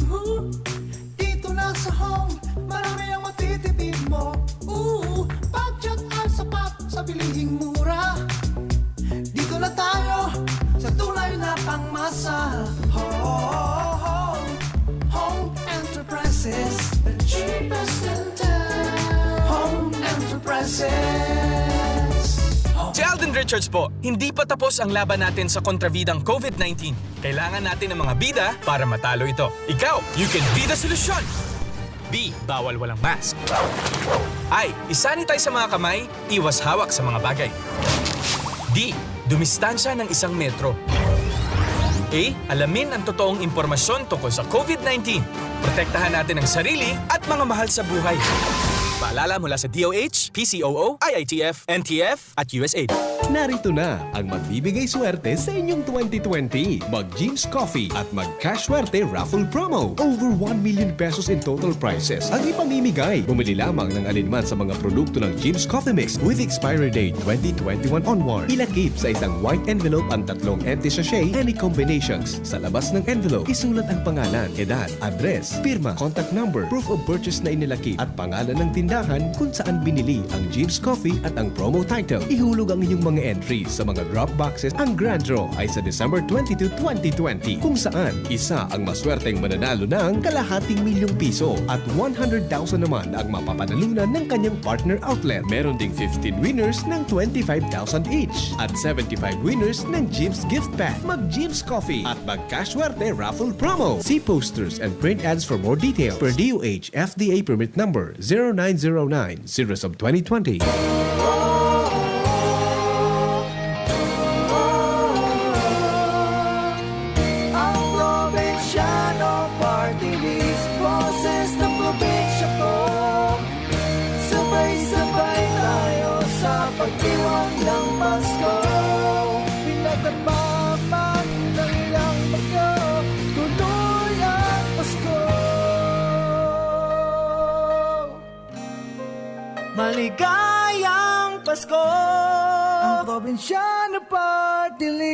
Dito na sa home, marami ang matitipid mo. Budget ay sapat sa bilihing mura. Dito na tayo sa tunay na pangmasa. Home Enterprises, the cheapest in town. Home Enterprises. Si Alden Richards po, hindi pa tapos ang laban natin sa kontrabidang COVID-19. Kailangan natin ng mga bida para matalo ito. Ikaw, you can be the solution! B. Bawal walang mask. I. Isanitize sa mga kamay, iwas hawak sa mga bagay. D. Dumistansya ng 1 metro. A. Alamin ang totoong impormasyon tungkol sa COVID-19. Protektahan natin ang sarili at mga mahal sa buhay. Paalala mula sa DOH, PCOO, IITF, NTF at USAID. Narito na ang magbibigay swerte sa inyong 2020. Mag-Jim's Coffee at mag-Cash Swerte Raffle Promo. Over 1 million pesos in total prizes ang ipamimigay. Bumili lamang ng alinman sa mga produkto ng Jim's Coffee Mix with expiry date 2021 onward. Ilakip sa isang white envelope ang 3 empty sachet, any combinations. Sa labas ng envelope, isulat ang pangalan, edad, address, firma, contact number, proof of purchase na inilakip at pangalan ng tindahan listahan kung saan binili ang Jeeves Coffee at ang promo title. Ihulog ang inyong mga entries sa mga drop boxes. Ang grand draw ay sa December 22, 2020 kung saan isa ang maswerteng mananalo ng ₱250,000 at 100,000 naman ang mapapanalunan ng kanyang partner outlet. Meron ding 15 winners ng 25,000 each at 75 winners ng Jeeves gift pack. Mag-Jeeves Coffee at mag-Cashwerte raffle promo. See posters and print ads for more details. Per DOH FDA permit number 0909/2020. Ang probinsyano party list, boses ng probinsya ko. Sabay-sabay tayo sa pagdiwang ng Pasko. Pinagdapapan ng ilang bagyo, tuloy ang Pasko. Maligayang Pasko! Ang probinsyano party list.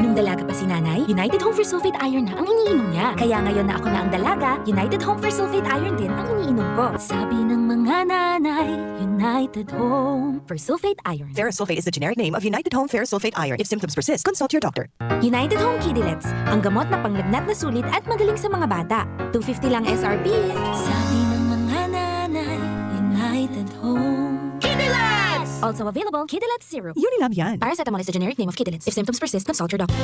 Nung dalaga pa si nanay, United Home for Sulfate Iron na ang iniinom niya. Kaya ngayon na ako na ang dalaga, United Home for Sulfate Iron din ang iniinom ko. Sabi ng mga nanay, United Home for Sulfate Iron. Ferrosulfate is the generic name of United Home Ferrosulfate Iron. If symptoms persist, consult your doctor. United Home Kidilets, ang gamot na panglagnat na sulit at magaling sa mga bata. $250 lang SRP. Sabi ng mga nanay, United Home Kidilets! Also available, Kidilets Zero. Unilab yan. Paracetamol is the generic name of Kidilets. If symptoms persist, consult your doctor.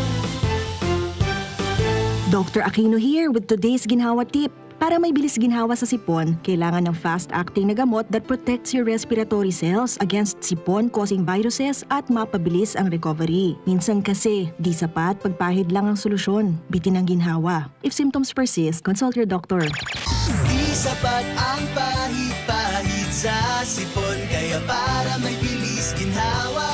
Dr. Aquino here with today's ginhawa tip. Para may bilis ginhawa sa sipon, kailangan ng fast-acting na gamot that protects your respiratory cells against sipon-causing viruses at mapabilis ang recovery. Minsan kasi, di sapat pagpahid lang ang solusyon. Bitin ang ginhawa. If symptoms persist, consult your doctor. Di sapat ang pahid-pahid sa sipon, kaya para may bilis ginhawa,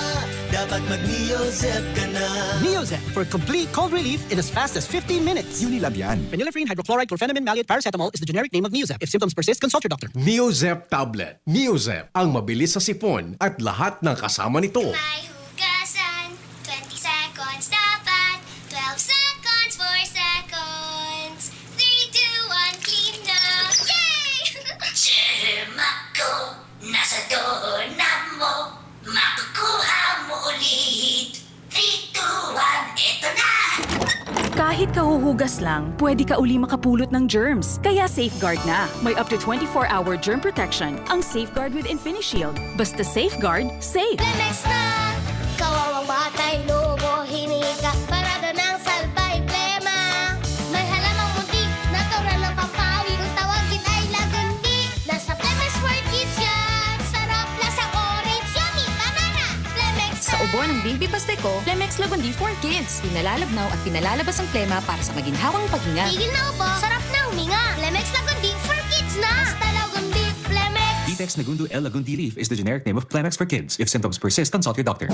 dapat mag-Neozep ka na. Neozep for complete cold relief in as fast as 15 minutes. Unilab yan. Phenylephrine, hydrochloride, chlorphenamine, maleate, paracetamol is the generic name of Neozep. If symptoms persist, consult your doctor. Neozep tablet. Neozep, ang mabilis sa sipon at lahat ng kasama nito. May hugasan, 20 seconds dapat, 12 seconds, 4 seconds, 3, 2, 1, clean na! Yay! Ako, nasa doorknob mo, makukuha mo ulit. 3, 2, 1, eto na! Kahit kahuhugas lang, pwede ka uli makapulot ng germs. Kaya Safeguard na. May up to 24-hour germ protection ang Safeguard with InfiniShield. Basta Safeguard, safe. Lemex na! Kawawang batay, lobo, hinika, parada ng salbay, plema. May halamang muntik, natural ng pampawi, kung tawagin ay lagundi. Nasa Plemex for Kids yan! Sarap, lasang orange, yummy, banana! Plemex na! Sa ubo ng Baby Pasteco, Plemex Lagundi for Kids. Pinalalabnaw at pinalalabas ang plema para sa maginhawang paghinga. Tigil na ubo, sarap na huminga. Plemex Lagundi for Kids na! Basta Lagundi, Plemex! Detex Nagundu L. Lagundi Leaf is the generic name of Plemex for Kids. If symptoms persist, consult your doctor.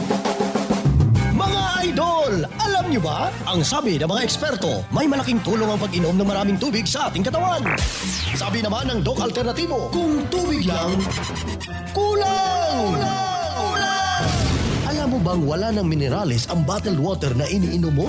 Mga idol! Alam nyo ba? Ang sabi ng mga eksperto, may malaking tulong ang pag-inom ng maraming tubig sa ating katawan. Sabi naman ng Doc Alternativo, kung tubig lang, kulang! Alam mo bang wala ng minerales ang bottled water na iniinom mo?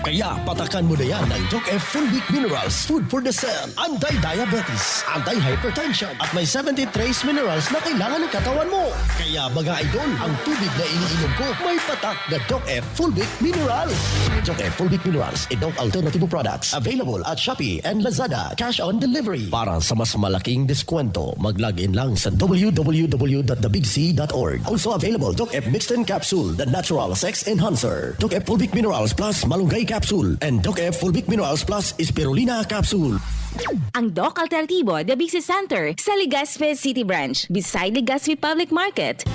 Kaya patakan mo na yan ng Doc F Full Week Minerals, food for the cell, anti-diabetes, anti-hypertension, at may 70 trace minerals na kailangan ng katawan mo. Kaya mga idol, ang tubig na iniinom ko may patak na Doc F Full Week Minerals. Doc F Full Week Minerals, a Doc Alternativo products, available at Shopee and Lazada, cash on delivery. Para sa mas malaking diskwento, mag-login lang sa www.thebigc.org. Also available, Doc F Mixed in Capsule, the natural sex enhancer. Doc F Full Week Minerals Plus Malunggay Capsule and Doc F Full Week Minerals Plus Spirulina Capsule. Ang Doc Alternativo, The Bixi Center, sa Legazpi City Branch, beside Legazpi Public Market.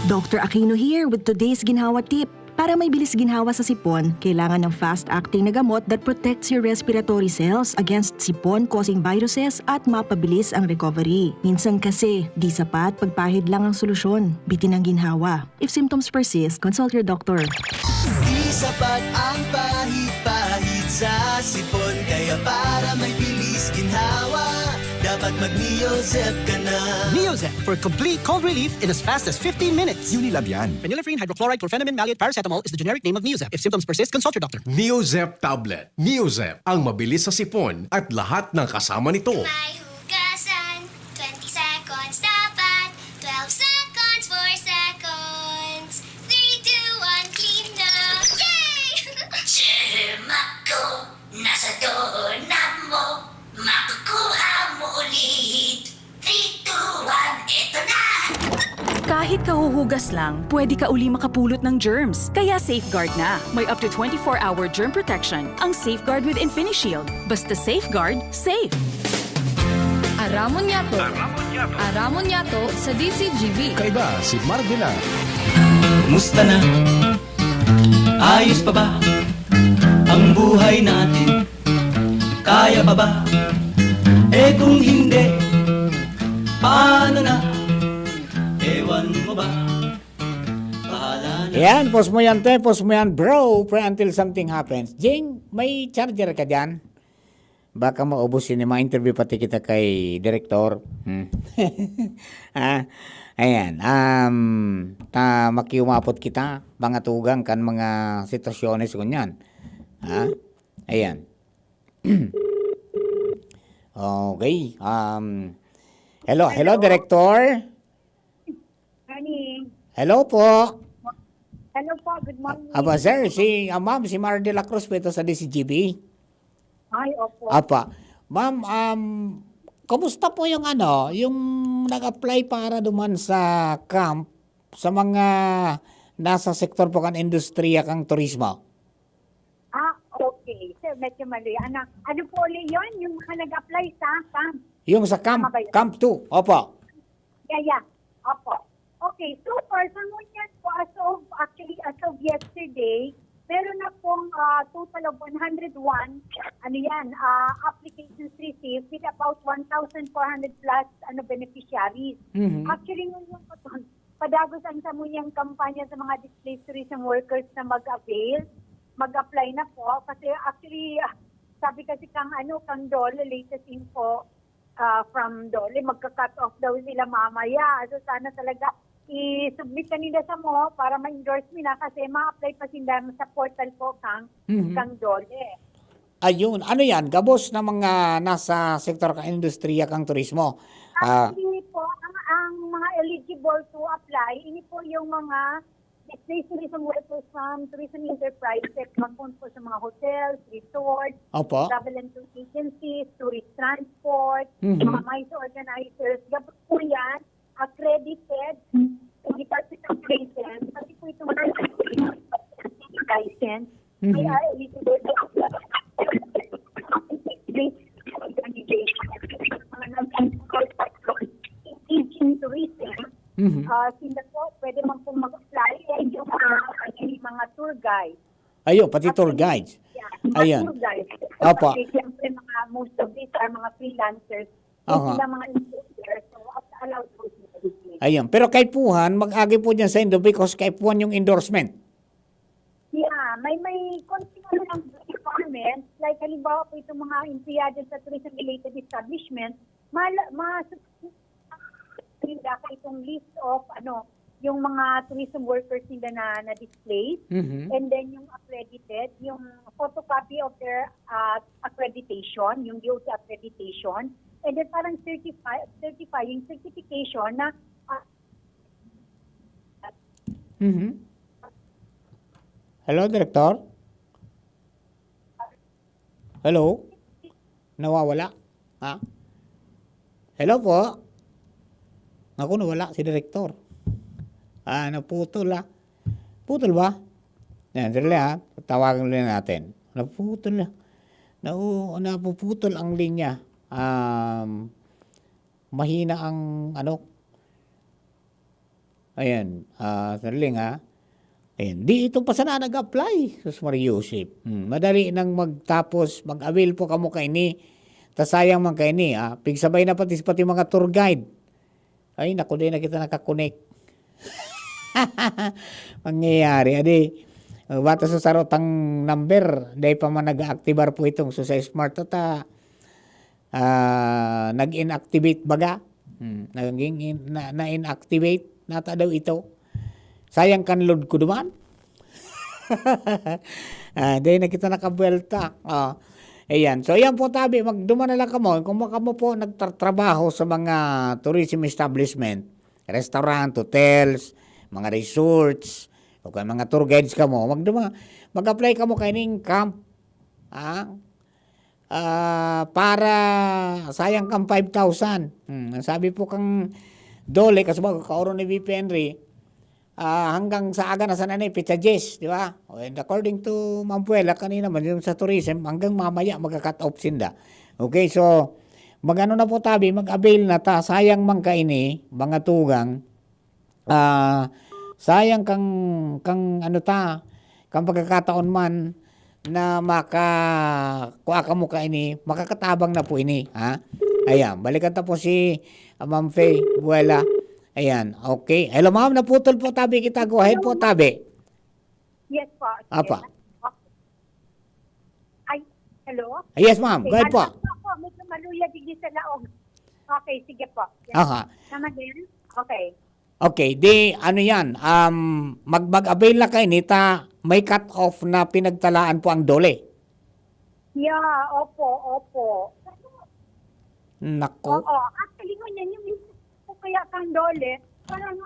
Dr. Aquino here with today's ginhawa tip. Para may bilis ginhawa sa sipon, kailangan ng fast-acting na gamot that protects your respiratory cells against sipon-causing viruses at mapabilis ang recovery. Minsan kasi, di sapat pagpahid lang ang solusyon. Bitin ang ginhawa. If symptoms persist, consult your doctor. Di sapat ang pahid-pahid sa sipon, kaya para may bilis ginhawa, dapat at mag-Neozep ka na. Neozep for complete cold relief in as fast as 15 minutes. Unilab yan. Phenylephrine, hydrochloride, chlorphenamine, maleate, paracetamol is the generic name of Neozep. If symptoms persist, consult your doctor. Neozep Tablet. Neozep, ang mabilis sa sipon at lahat ng kasama nito. May hugasan, 20 seconds dapat, 12 seconds, 4 seconds, 3, 2, 1, clean na! Yay! Chermako, nasa doorknob mo, makukuha mo ulit. 3, 2, 1, eto na! Kahit kahuhugas lang, pwede ka uli makapulot ng germs. Kaya Safeguard na. May up to 24-hour germ protection ang Safeguard with InfiniShield. Basta safeguard, safe. Aramon Yato. Aramon Yato sa DCGB. Kaiba si Mardila. Kumusta na? Ayos pa ba? Ang buhay natin? Kaya pa ba? Eh kung hindi, paano na? Ewan mo ba? Bahala na. Yan, post mo yan, te. Post mo yan, bro. Pray until something happens. Jing, may charger ka dyan? Baka maubusin yung mga interview pati kita kay direktor. Ayan. Makiumapot kita. Mga tugang kan mga sitwasyones kunyan. Ayan. Okay. Hello, director. Morning. Hello po. Hello po, good morning. Aba, sir, ma'am, si Mar de la Cruz po ito sa DCGB. Ay, opo. Apa. Ma'am, kamusta po yung yung nag-apply para duman sa camp sa mga nasa sektor po kan industriya kang turismo? Okay. Sir, medyo mali. Ano po ulit yun? Yung mga nag-apply sa camp? Yung sa camp, camp 2. Opo. Yeah. Opo. Okay, so far, sa ngunyan po, as of yesterday, meron na pong total of 101, applications received with about 1,400 plus beneficiaries. Mhm. Actually, ngayon po, padagos ang samunyang kampanya sa mga displaced tourism workers na mag-apply na po. Kasi actually, sabi kasi kang Dole, latest info from Dole, magka-cut off daw sila mamaya. So sana talaga i-submit kanila sa mo para ma-endorse mo na kasi ma-apply pa sila sa portal po kang Dole. Ayun. Ano yan? Gabos na mga nasa sektor kang industriya kang turismo. Actually po, ang mga eligible to apply, ini po yung mga displaced tourism workers from tourism enterprises, magpunta po sa mga hotels, resorts, Opo. travel and tour agencies, tourist transport, Mhm. mga MICE organizers. Gabos po yan, accredited sa Department of Tourism. Kasi po itong license, they are eligible to apply. Teaching tourism, sila po, pwede man po mag-apply yung mga tour guides. Ayun, pati tour guides. Ayan. Tour guides. Opo. Kasi siyempre most of these are mga freelancers. Aha. Sila mga instructors, so allowed po sila. Ayun. Pero kay Puhan, mag-agi po dyan sa Indo because kay Puhan yung endorsement. Yeah, may konting ng requirements, like halimbawa po itong mga empleyado sa tourism-related establishment, nila itong list of yung mga tourism workers nila na displaced, and then yung accredited, yung photocopy of their accreditation, yung DOT accreditation, and then parang certifying certification na Hello, Director? Hello? Nawawala? Hello po? Ako nawala si Director. Naputol Putol ba? Yan, sila tawagan ulit natin. Naputol napuputol ang linya. Mahina ang Ayan, sandali ha. Ayan, di itong pasana nag-apply. Sus Maria Yusip. Madali nang magtapos, mag-avail po kamo kaini. Tasayang man kaini, pigsabay na pati mga tour guide. Ay, naku, di na kita nakakonect. Mangyayari, adi. Bata sa sarotang number, dahil pa man nag-activar po itong so sa smart nag-inactivate baga. Na-inactivate nata daw ito. Sayang kan load ko duman. Dahil na kita nakabuelta. Ayan. So, ayan po tabi. Magduman na lang kamo. Kung kamo po nagtatrabaho sa mga tourism establishment, restaurant, hotels, mga resorts, o kaya mga tour guides kamo, mag-apply kamo kaining camp. Para sayang kang 5,000. Sabi po kang Dole, kasi kauron ni VP Henry, hanggang sa aga na sana ni Pichajes, di ba? And according to Mampuela, kanina man yung sa tourism, hanggang mamaya magka-cut off sinda. Okay, so, magano na po tabi, mag-avail na ta, sayang man kaini, mga tugang, sayang kang kang pagkakataon man, na kuha ka mo kaini, makakatabang na po ini, ha? Ayan, balikan ta po si Ma'am Faye Buela. Ayan, okay. Hello ma'am, naputol po tabi kita. Go ahead po tabi. Yes po. Apa. Ay, hello? Yes ma'am, go ahead po. Ako, medyo maluya digdi sa laog. Okay, sige po. Yes. Aha. Naman din? Okay. Okay, di ano yan, mag-avail na kayo nita, may cut off na pinagtalaan po ang Dole. Yeah, opo. Nako. Oo, actually ngunyan yung kaya kang Dole, parang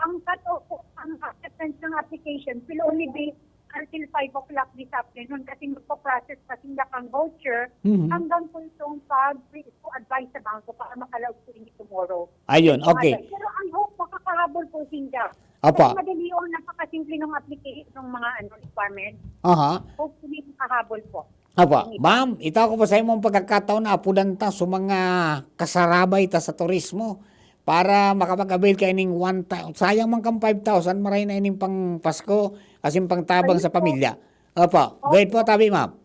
ang cut-off ang acceptance ng application will only be until 5 o'clock this afternoon kasi magpo-process pa sila kang voucher hanggang po itong pag-advise sa bangko para makalaog po rin tomorrow. Ayun, okay. Pero ang hope, makakahabol po sila. Apa. Kasi madali o napakasimple ng application ng mga requirements. Aha. Hopefully makahabol po. Apa, ma'am, itaw ko po sa imong pagkakataon na apudan ta sa mga kasarabay ta sa turismo para makapag-avail ka ining one time. Sayang man kang 5,000, maray na ining pang Pasko kasi pang tabang sa pamilya. Apa, go ahead po tabi, ma'am.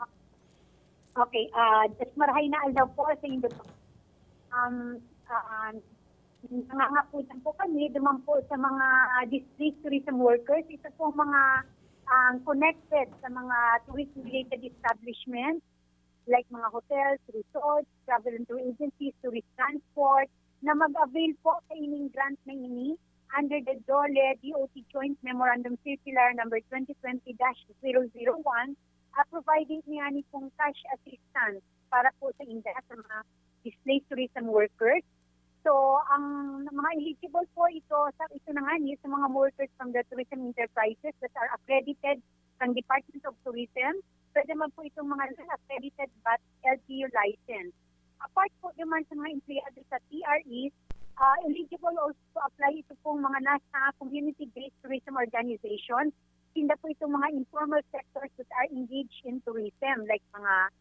Okay, just marahay na aldaw po sa inyo. Nangangaputan po kami, duman po sa mga district tourism workers. Ito po mga connected sa mga tourist-related establishments like mga hotels, resorts, travel and tour agencies, tourist transport, na mag-avail po sa ining grant na ini under the DOLE DOT Joint Memorandum Circular number 2020-001, providing niya ni pong cash assistance para po sa inda sa mga displaced tourism workers. So, ang mga eligible po ito na nga sa mga workers from the tourism enterprises that are accredited ng Department of Tourism. Pwede man po itong mga accredited but LGU license. Apart po naman sa mga empleyado sa TREs, eligible also to apply ito pong mga nasa community-based tourism organizations. Hindi po itong mga informal sectors that are engaged in tourism like mga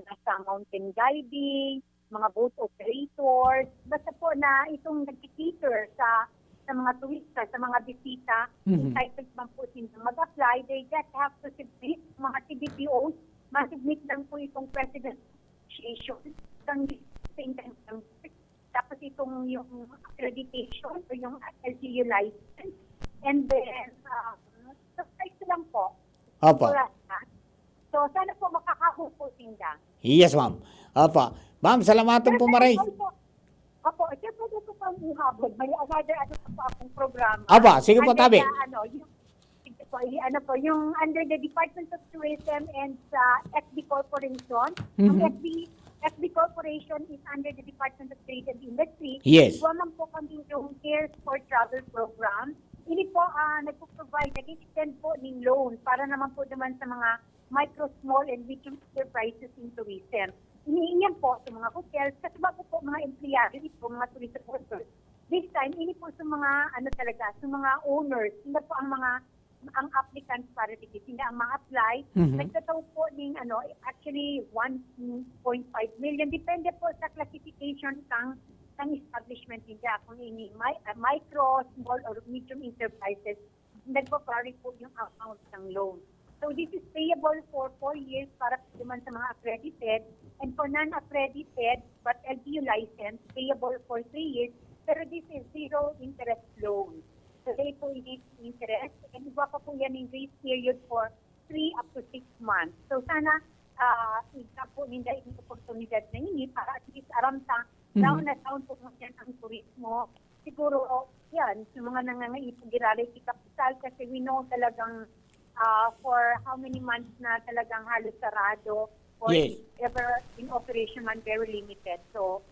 nasa mountain guiding, mga boat operators, basta po na itong nag-cater sa mga turista, sa mga bisita, entitled man po silang mag-apply. They just have to submit, mga TBPOs, ma-submit lang po itong President's Association, tapos itong yung accreditation o yung LGU license, and then, subscribe lang po. Opo. So, sana po makakahupo sinda. Yes, ma'am. Opo. Ma'am, salamatan po maray. Opo, ito po dito pang ihabod. May another po akong programa. Opo, sige po tabi. Yung under the Department of Tourism and FB Corporation. Ang FB Corporation is under the Department of Trade and Industry. Yes. Gumawa po kami yung Cares for Travel Program. Ini po nagpo-provide, nag-extend po ng loan para naman po naman sa mga micro, small, and medium enterprises in tourism. Iniingan po sa mga hotels, kasi bago po mga empleyado, ito mga tourism workers. This time, ini po sa mga, sa mga owners, hindi po ang applicants para dito, hindi ang ma-apply. Nagtataw po ng, actually 1.5 million. Depende po sa classification ng establishment nila. Kung ini micro, small, or medium enterprises, nagpa-vary po yung amount ng loan. So this is payable for 4 years para naman sa mga accredited, and for non-accredited but LGU license, payable for 3 years, pero this is zero interest loan. So they po need interest, and iba pa po yan yung grace period for 3 up to 6 months. So sana po nila yung oportunidad na ini para at least aram sa down na down po yan ang turismo. Siguro, yan, yung mga nangangaipugilalay si kapital kasi we know talagang for how many months na talagang halos sarado or Yes. ever in operation man very limited. So,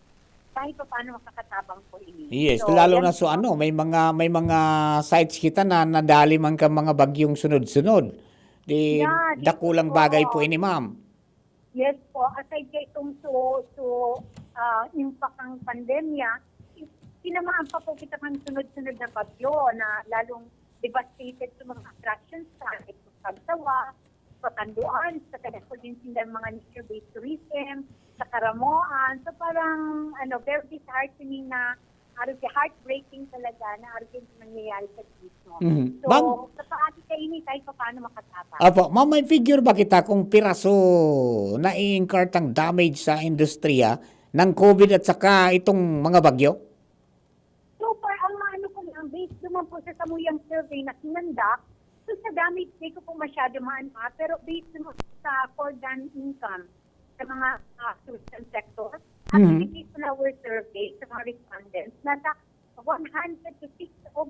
kahit pa paano makakatabang po ini. Yes, So, lalo yan na so po. may mga sites kita na nadali man ka mga bagyong sunod-sunod. Di Yeah, dakulang yes, bagay po. po ini, ma'am. Yes po, aside kay itong impact ng pandemya, tinamaan pa po kita ng sunod-sunod na bagyo na lalong devastated sa mga attractions sa Pagsawa, sa Tanduan, sa Kadakulinsin ng mga nature-based tourism, sa Karamoan. So parang very disheartening na heartbreaking talaga na arugin nangyayari sa turismo. So, Ma'am- sa paati kayo ini kahit pa paano makatapang. Apo, ma'am, may figure ba kita kung piraso na i-incur ang damage sa industriya ng COVID at saka itong mga bagyo? So far, ang maano ko lang, based naman po sa samuyang survey na sinandak, so sa damage, hindi ko po masyado maano, pero based naman sa foregone income sa mga tourism sector, actually, based on our survey sa mga respondents, nasa 100 to 600%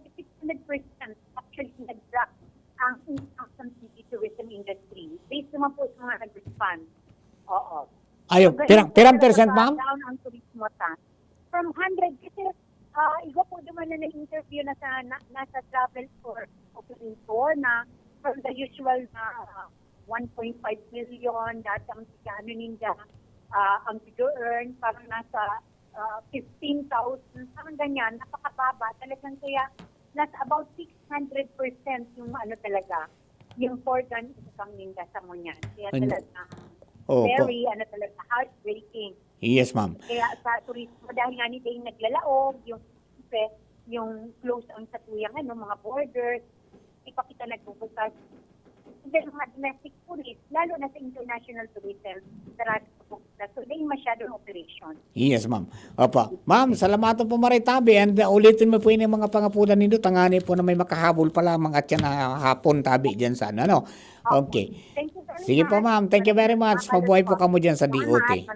actually nag-drop ang income ng city tourism industry. Based naman po sa mga nag-respond. Oo. Ayo, So, pirang percent, ma'am? Down ang turismo ta. From 100, kasi igo po naman na na-interview na nasa travel for operator na from the usual na 1.5 million, dati ang sigano ninja, ang to-earn, parang nasa 15,000, parang ganyan, napakababa. Talagang kaya nasa about 600% yung talaga, yung foregone income ninja sa Munyan. Kaya talaga, very, talaga, heartbreaking. Yes, ma'am. Kaya sa turismo, dahil nga nito yung naglalaog, yung close on sa tuyang, mga borders, ipakita nagbubukas. Then mga domestic tourists, lalo na sa international tourism, sarado po. So, hindi masyadong operation. Yes, ma'am. Opo. Ma'am, salamatan po maritabi. And ulitin mo po yung mga pangapunan nito. Tangani po na may makahabol pa lamang at yan hapon tabi dyan sa ano. Okay. Thank you very Sige much. po, ma'am. Thank you very much. Mabuhay po kamo dyan sa DOT.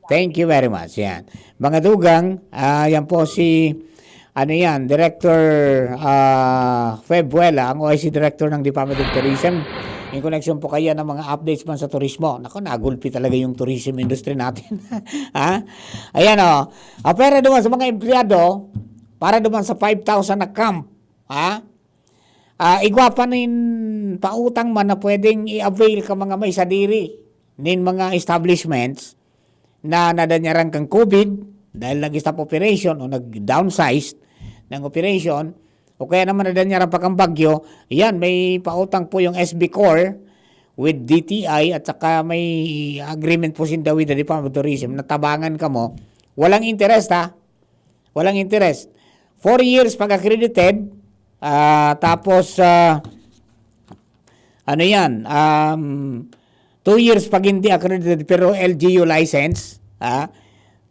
Thank you very much. Yan. Mga dugang, yan po si Director Febuela, ang OIC Director ng Department of Tourism. In connection po kaya ng mga updates man sa turismo. Nako, nagulpi talaga yung tourism industry natin. Ha? Ayan o. Pera naman sa mga empleyado, para naman sa 5,000 na camp. Ha? Igwapanin pautang man na pwedeng i-avail ka mga may sadiri nin mga establishments na nadanyarang kang COVID dahil nag-stop operation o nag-downsize ng operation o kaya naman nadanyarang pa kang bagyo, yan, may pautang po yung SB Corps with DTI at saka may agreement po sinda with the Department of Tourism na tabangan ka mo. Walang interest ha? Walang interest. 4 years pag-accredited, tapos 2 years pag hindi accredited pero LGU license,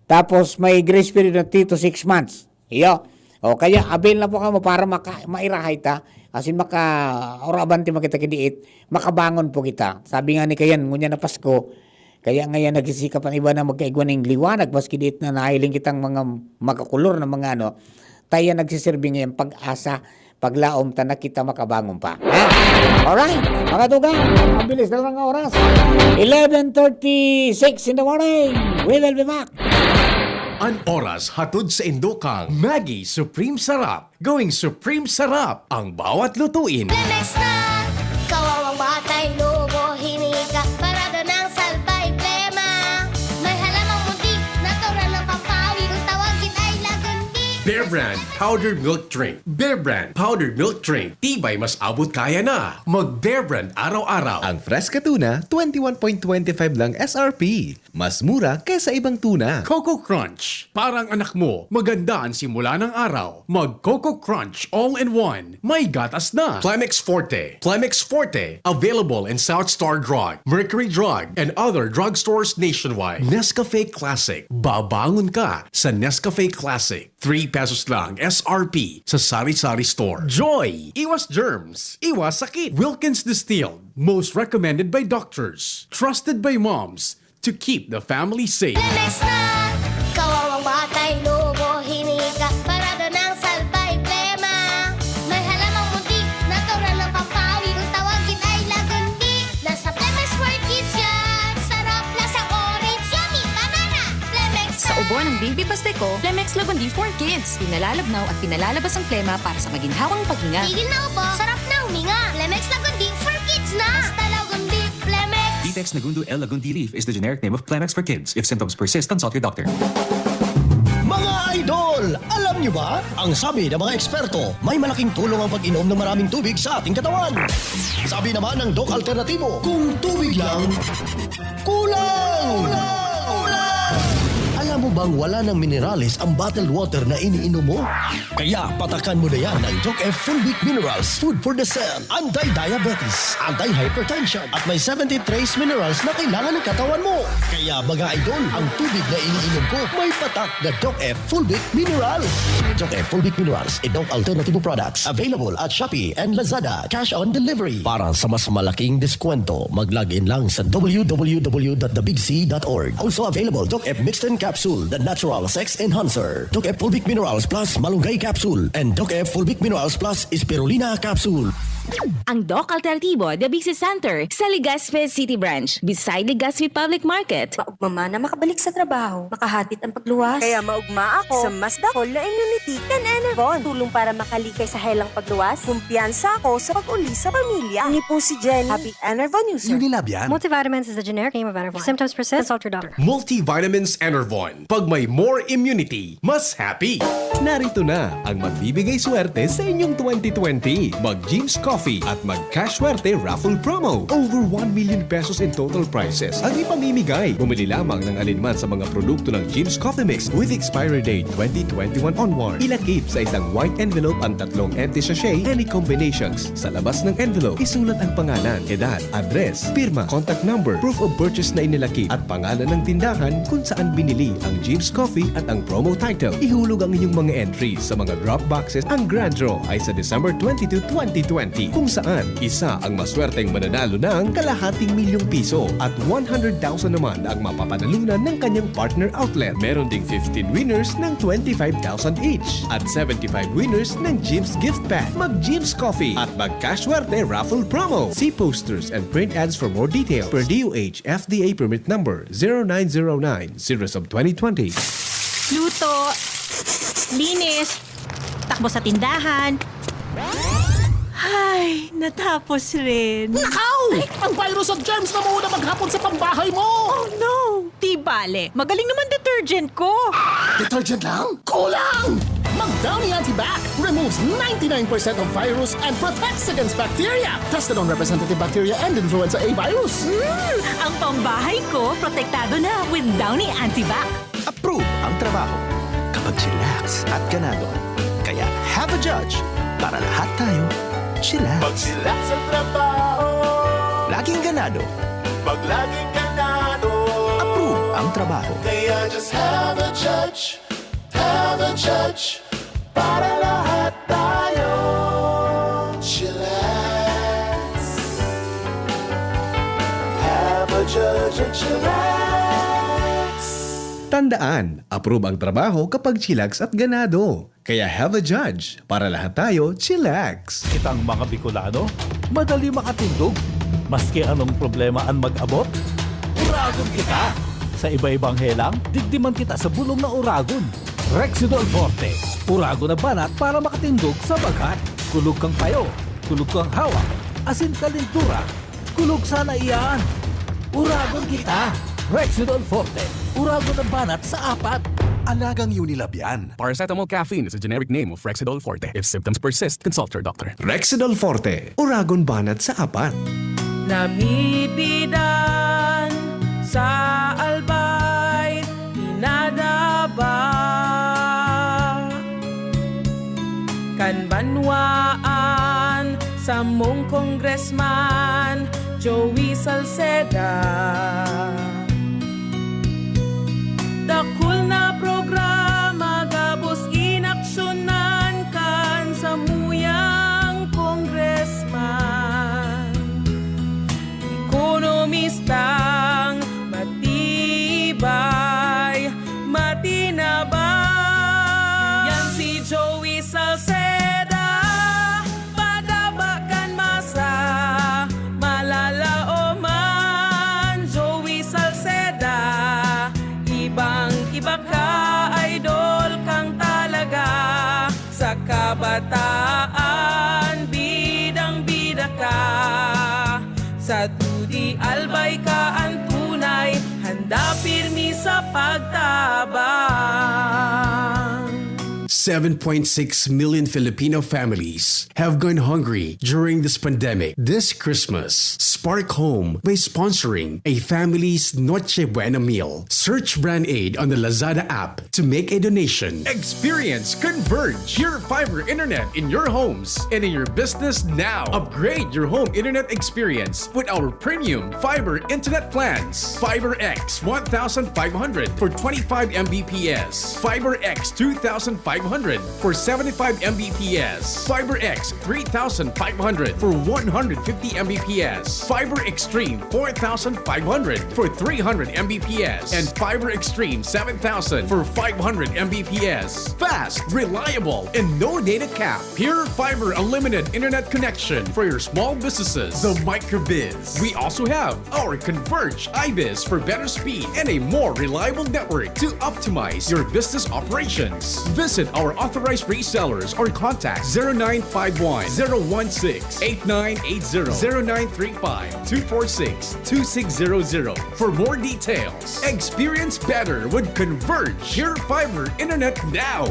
tapos may grace period na 3 to 6 months. Iyo. O kaya avail na po kamo para mairahay ta asin orabanti makita kidiit makabangon po kita. Sabi nga ni kayan ngunya na Pasko kaya ngayon nagsisikap ang iba na magkaigwan ng liwanag maski diit na nahiling kitang mga makakulor na mga tayo nagsiserbi ngayon pag-asa paglaom ta na kita makabangon pa. Alright, mga tugang, mabilis na lang ang oras. 11:36 in the morning. We will be back. An oras hatod sa Indokang Maggie Supreme Sarap. Going Supreme Sarap ang bawat lutuin. Lemex na! Kawawang batay, lobo, hinika, parada ng salbay, plema. May halamang muntik, natural ng pampawi, kung tawagin ay lagundi. Bear Brand Powdered Milk Drink. Bear Brand Powdered Milk Drink. Tibay mas abot kaya na. Mag Bear Brand araw-araw. Ang Fresca Tuna, 21.25 lang SRP. Mas mura kaysa ibang tuna. Coco Crunch. Parang anak mo, maganda ang simula ng araw. Mag Coco Crunch All-in-One. May gatas na. Plemex Forte. Plemex Forte. Available in South Star Drug, Mercury Drug, and other drugstores nationwide. Nescafe Classic. Babangon ka sa Nescafe Classic. 3 pesos lang SRP sa Sari-Sari Store. Joy! Iwas germs. Iwas sakit. Wilkins Distilled. Most recommended by doctors. Trusted by moms. To keep the family safe. Lemex na! Kawawang batay, lobo, hinika, parada ng salbay, plema. May halamang muntik, natural ng pampawi, kung tawagin ay lagundi. Nasa Plemex for Kids yan, sarap lasang orange, yummy, banana, Plemex na! Sa ubo ng Baby Pasteco, Plemex Lagundi for Kids. Pinalalabnaw at pinalalabas ang plema para sa maginhawang paghinga. Tigil na upo, sarap na huminga. Plemex Lagundi for Kids na! Basta Lagundi, Plemex! Vitex Nagundu L. Lagundi Leaf is the generic name of Plemex for kids. If symptoms persist, consult your doctor. Mga idol! Alam nyo ba? Ang sabi ng mga eksperto, may malaking tulong ang pag-inom ng maraming tubig sa ating katawan. Sabi naman ng Doc Alternativo, kung tubig lang, kulang! Alam mo bang wala ng minerales ang bottled water na iniinom mo? Kaya patakan mo na yan ng Doc F Full Week Minerals, food for the cell, anti-diabetes, anti-hypertension, at may 70 trace minerals na kailangan ng katawan mo. Kaya mga idol, ang tubig na iniinom ko may patak na Doc F Full Week Minerals. Doc F Full Week Minerals, a Doc Alternativo products, available at Shopee and Lazada, cash on delivery. Para sa mas malaking diskwento, mag-login lang sa www.thebigc.org. Also available, Doc F Mixed and Capsule, the natural sex enhancer. Doc F Full Week Minerals Plus Malunggay Capsule and Doc F Full Week Minerals Plus Spirulina Capsule. Ang Doc Alternativo Diabetes Center sa Legazpi City Branch, beside Legazpi Public Market. Maugma na makabalik sa trabaho, makahatid ang pagluwas. Kaya maugma ako sa mas dakol na immunity kan Enervon. Tulong para makalikay sa helang pagluwas. Kumpiyansa ako sa pag-uli sa pamilya. Ni po si Jenny, happy Enervon user. Unilab yan. Multivitamins is the generic name of Enervon. If symptoms persist, consult your doctor. Multivitamins Enervon. Pag may more immunity, mas happy. Narito na ang magbibigay swerte sa inyong 2020. Mag-Jim's Coffee at mag-Cash Swerte Raffle Promo. Over 1 million pesos in total prizes ang ipamimigay. Bumili lamang ng alinman sa mga produkto ng Jim's Coffee Mix with expiry date 2021 onward. Ilakip sa isang white envelope ang tatlong empty sachet, any combinations. Sa labas ng envelope, isulat ang pangalan, edad, address, pirma, contact number, proof of purchase na inilakip at pangalan ng tindahan kung saan binili ang Jim's Coffee at ang promo title. Ihulog ang inyong mga entries sa mga drop boxes. Ang grand draw ay sa December 22, 2020 kung saan isa ang maswerteng mananalo ng ₱250,000 at 100,000 naman ang mapapanalunan ng kanyang partner outlet. Meron ding 15 winners ng 25,000 each at 75 winners ng Jim's Gift Pack. Mag-Jim's Coffee at mag-Cash Swerte Raffle Promo. See posters and print ads for more details. Per DOH FDA permit number 0909/0/2020. Luto, linis, takbo sa tindahan. Ay, natapos rin. Nakaw! Ang virus at germs na muna maghapon sa pambahay mo! Oh no! Di bale, magaling naman detergent ko. Detergent lang? Kulang! Mag-Downy Antibac removes 99% of virus and protects against bacteria. Tested on representative bacteria and influenza A virus. Ang pambahay ko, protektado na with Downy Antibac. Approve ang trabaho kapag chillax at ganado. Kaya have a judge para lahat tayo chillax. Pag chillax sa trabaho, Laging ganado. pag laging ganado, Approve ang trabaho. kaya just have a judge para lahat tayo chillax. Have a judge and chillax. Tandaan, approve ang trabaho kapag chillax at ganado. Kaya have a judge para lahat tayo chillax. Kitang mga Bicolano, madali makatindog. Maski anong problema ang mag-abot, uragon kita. Sa iba-ibang helang, digdiman kita sa bulong na uragon. Rexidol Forte, uragon na banat para makatindog sa bagat. Kulog kang payo, kulog kang hawak, asin kalintura, kulog sana iyan. Uragon kita. Rexidol Forte, uragon na banat sa apat. Alagang Unilab yan. Paracetamol caffeine is a generic name of Rexidol Forte. If symptoms persist, consult your doctor. Rexidol Forte, uragon banat sa apat. Namipidan sa albay, dinadaba kanbanwaan sa mong congressman Joey Salceda. Dakul na programa gabos inaksyon kabataan, bidang-bida ka. Sa tudi albay ka ang tunay, handa pirmi sa pagtabang. 7.6 million Filipino families have gone hungry during this pandemic. This Christmas, Spark Home by sponsoring a family's Noche Buena meal. Search Brand Aid on the Lazada app to make a donation. Experience Converge, your fiber internet in your homes and in your business now. Upgrade your home internet experience with our premium fiber internet plans. Fiber X 1,500 for 25 Mbps. Fiber X 2,500 for 75 Mbps. Fiber X 3,500 for 150 Mbps. Fiber Extreme 4,500 for 300 Mbps. And Fiber Extreme 7,000 for 500 Mbps. Fast, reliable, and no data cap. Pure Fiber Unlimited Internet connection for your small businesses. The Microbiz. We also have our Converge iBiz for better speed and a more reliable network to optimize your business operations. Visit our authorized resellers or contact 0951 016 8980 0935 246 2600 for more details. Experience better with Converge your fiber internet now.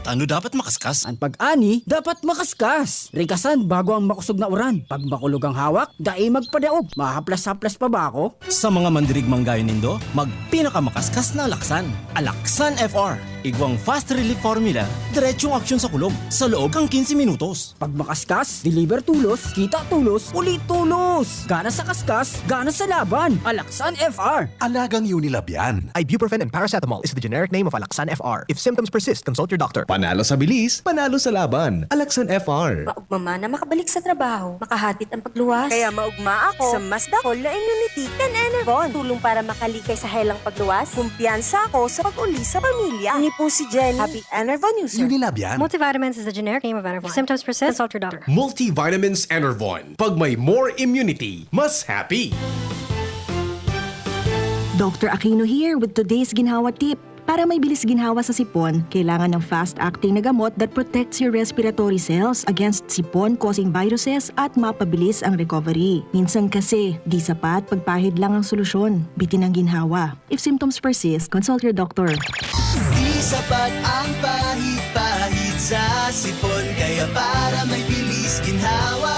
Ano dapat makaskas? Ang pag-ani, dapat makaskas. Rikasan bago ang makusog na uran. Pag makulog ang hawak, dai magpadaog. Mahaplas-haplas pa ba ako? Sa mga mandirigmang gaya nindo, magpinakamakaskas na Alaksan. Alaksan FR. Igwang fast relief formula, diretsong aksyon sa kulog. Sa loob kang 15 minutos. Pag makaskas, deliver tulos, kita tulos, ulit tulos. Gana sa kaskas, gana sa laban. Alaksan FR. Alagang Unilab yan. Ibuprofen and paracetamol is the generic name of Alaksan FR. If symptoms persist, consult your doctor. Panalo sa bilis, panalo sa laban. Alaksan FR. Maugma na makabalik sa trabaho, makahatid ang pagluwas. Kaya maugma ako sa mas dakol na immunity kan Enervon. Tulong para makalikay sa helang pagluwas. Kumpiyansa ako sa pag-uli sa pamilya. Ni po si Jenny, happy Enervon user. Unilab yan. Multivitamins is the generic name of Enervon. If symptoms persist, consult your doctor. Multivitamins Enervon. Pag may more immunity, mas happy. Dr. Aquino here with today's ginhawa tip. Para may bilis ginhawa sa sipon, kailangan ng fast-acting na gamot that protects your respiratory cells against sipon-causing viruses at mapabilis ang recovery. Minsan kasi, di sapat pagpahid lang ang solusyon. Bitin ang ginhawa. If symptoms persist, consult your doctor. Di sapat ang pahid-pahid sa sipon, kaya para may bilis ginhawa,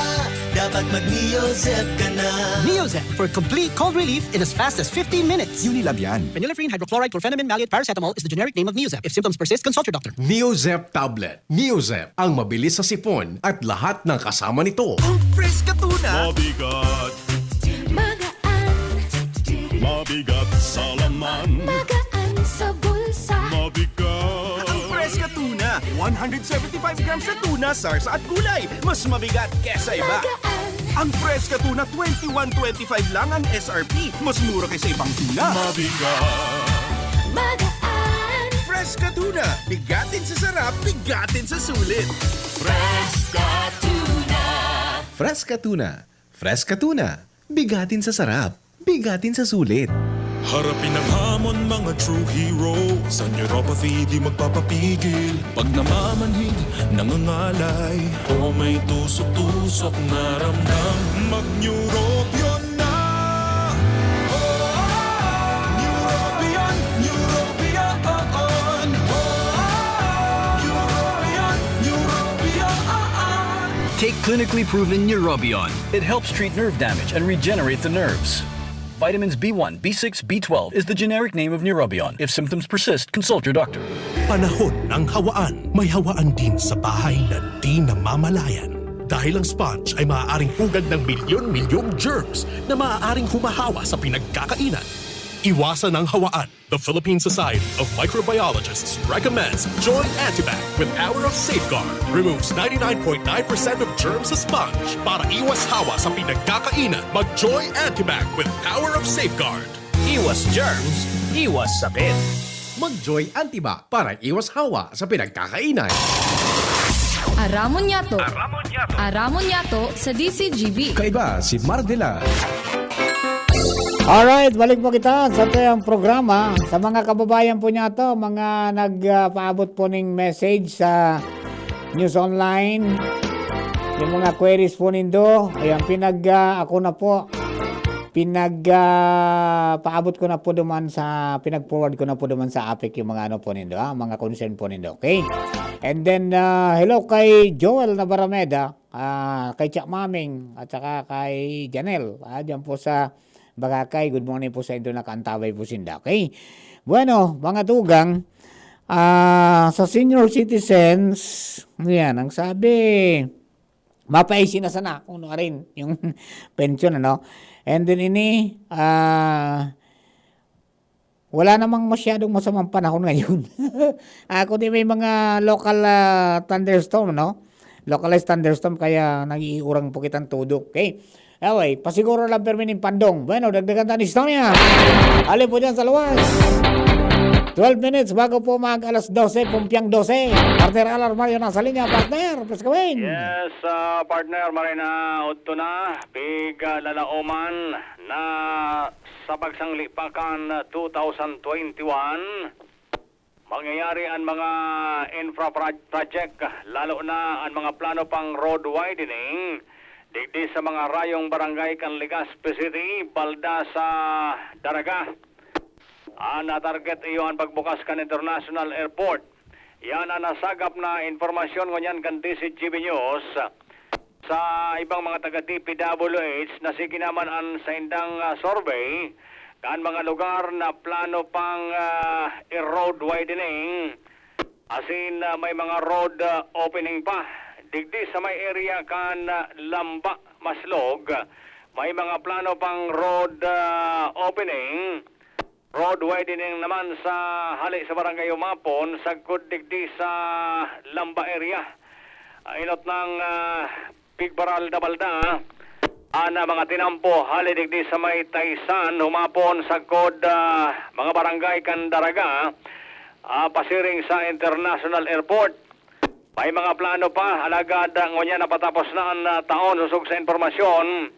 dapat mag-Neozep ka na. Neozep for complete cold relief in as fast as 15 minutes. Unilab yan. Phenylephrine, hydrochloride, chlorpheniramine, maleate, paracetamol is the generic name of Neozep. If symptoms persist, consult your doctor. Neozep Tablet. Neozep, ang mabilis sa sipon at lahat ng kasama nito. Ang fresh ka tuna. Mabigat. Magaan. Mabigat sa laman. Magaan sa bulsa. Mabigat. Ang fresh ka tuna. 175 grams na tuna, sarsa at gulay. Mas mabigat kesa iba. Magaan. Ang fresh ka tuna, 21.25 lang ang SRP. Mas mura kaysa ibang tuna. Mabigat. Magaan. Fresh ka tuna. Bigatin sa sarap, bigatin sa sulit. Fresh ka tuna. Fresca Tuna. Fresca Tuna. Bigatin sa sarap. Bigatin sa sulit. Harapin ang hamon, mga true hero. Sa neuropathy, di magpapapigil. Pag namamanhid, nangangalay, o may tusok-tusok na ramdam, mag-Neurobion na! Neurobion, Neurobion! Neurobion, Neurobion! Take clinically proven Neurobion. It helps treat nerve damage and regenerate the nerves. Vitamins B1, B6, B12 is the generic name of Neurobion. If symptoms persist, consult your doctor. Panahon ng hawaan. May hawaan din sa bahay na di namamalayan. Dahil ang sponge ay maaaring pugad ng milyon-milyong germs na maaaring humahawa sa pinagkakainan. Iwasan ang hawaan. The Philippine Society of Microbiologists recommends Joy Antibac with Power of Safeguard. Removes 99.9% of germs sa sponge. Para iwas hawa sa pinagkakainan, mag-Joy Antibac with Power of Safeguard. Iwas germs, iwas sakit. Mag-Joy Antibac para iwas hawa sa pinagkakainan. Aramon Yato. Aramon Yato sa DCGB. Kaiba si Mardela. Alright, balik po kita sa tayong programa. Sa mga kababayan po niya to, mga nagpaabot po ng message sa News Online. Yung mga queries po nindo, ayan, ako na po. Paabot ko na po duman pinag-forward ko na po duman sa APEC yung mga ano po nindo, mga concern po nindo. Okay? And then, hello kay Joel Nabarameda, kay Chak Maming, at saka kay Janelle. Diyan po sa Bagakay. Good morning po sa inyo na kaantabay po sinda. Okay? Bueno, mga tugang, sa senior citizens, yan, ang sabi, mapaisin na sana kung ano rin yung pension, ano. And then wala namang masyadong masamang panahon ngayon. Kundi may mga local thunderstorm, no? Localized thunderstorm, kaya nag-iurang po kitang tudok. Okay? Anyway, pasiguro lang perminin pandong. Bueno, dagdagan tayo ni Estonia. Alin po dyan sa luwas. 12 minutes bago po alas 12, pumpiyang 12. Partner Alar Mario nasa linya, partner. Please go in. Yes, partner Marina Otto na, big lalauman na sa pagsanglipakan 2021. Mangyayari ang mga infra project, lalo na ang mga plano pang road widening, digdi sa mga rayong barangay kan Legazpi City, Balda sa Daraga. Na-target iyo ang pagbukas kan International Airport. Yan ang nasagap na informasyon ngunyan kan DCGB News sa ibang mga taga-DPWH na siginaman ang sa indang survey kan mga lugar na plano pang road widening, asin may mga road opening pa. Digdi sa may area kan Lamba, Maslog, may mga plano pang road opening. Road widening naman sa hali sa barangay Umapon, sa digdi sa Lamba area. Inot ng Pigbaral da Balda, ana mga tinampo hali digdi sa may Taysan, Umapon sa mga barangay kan Daraga, pasiring sa International Airport. May mga plano pa, alagad ngonya napatapos na ang taon, susog sa informasyon.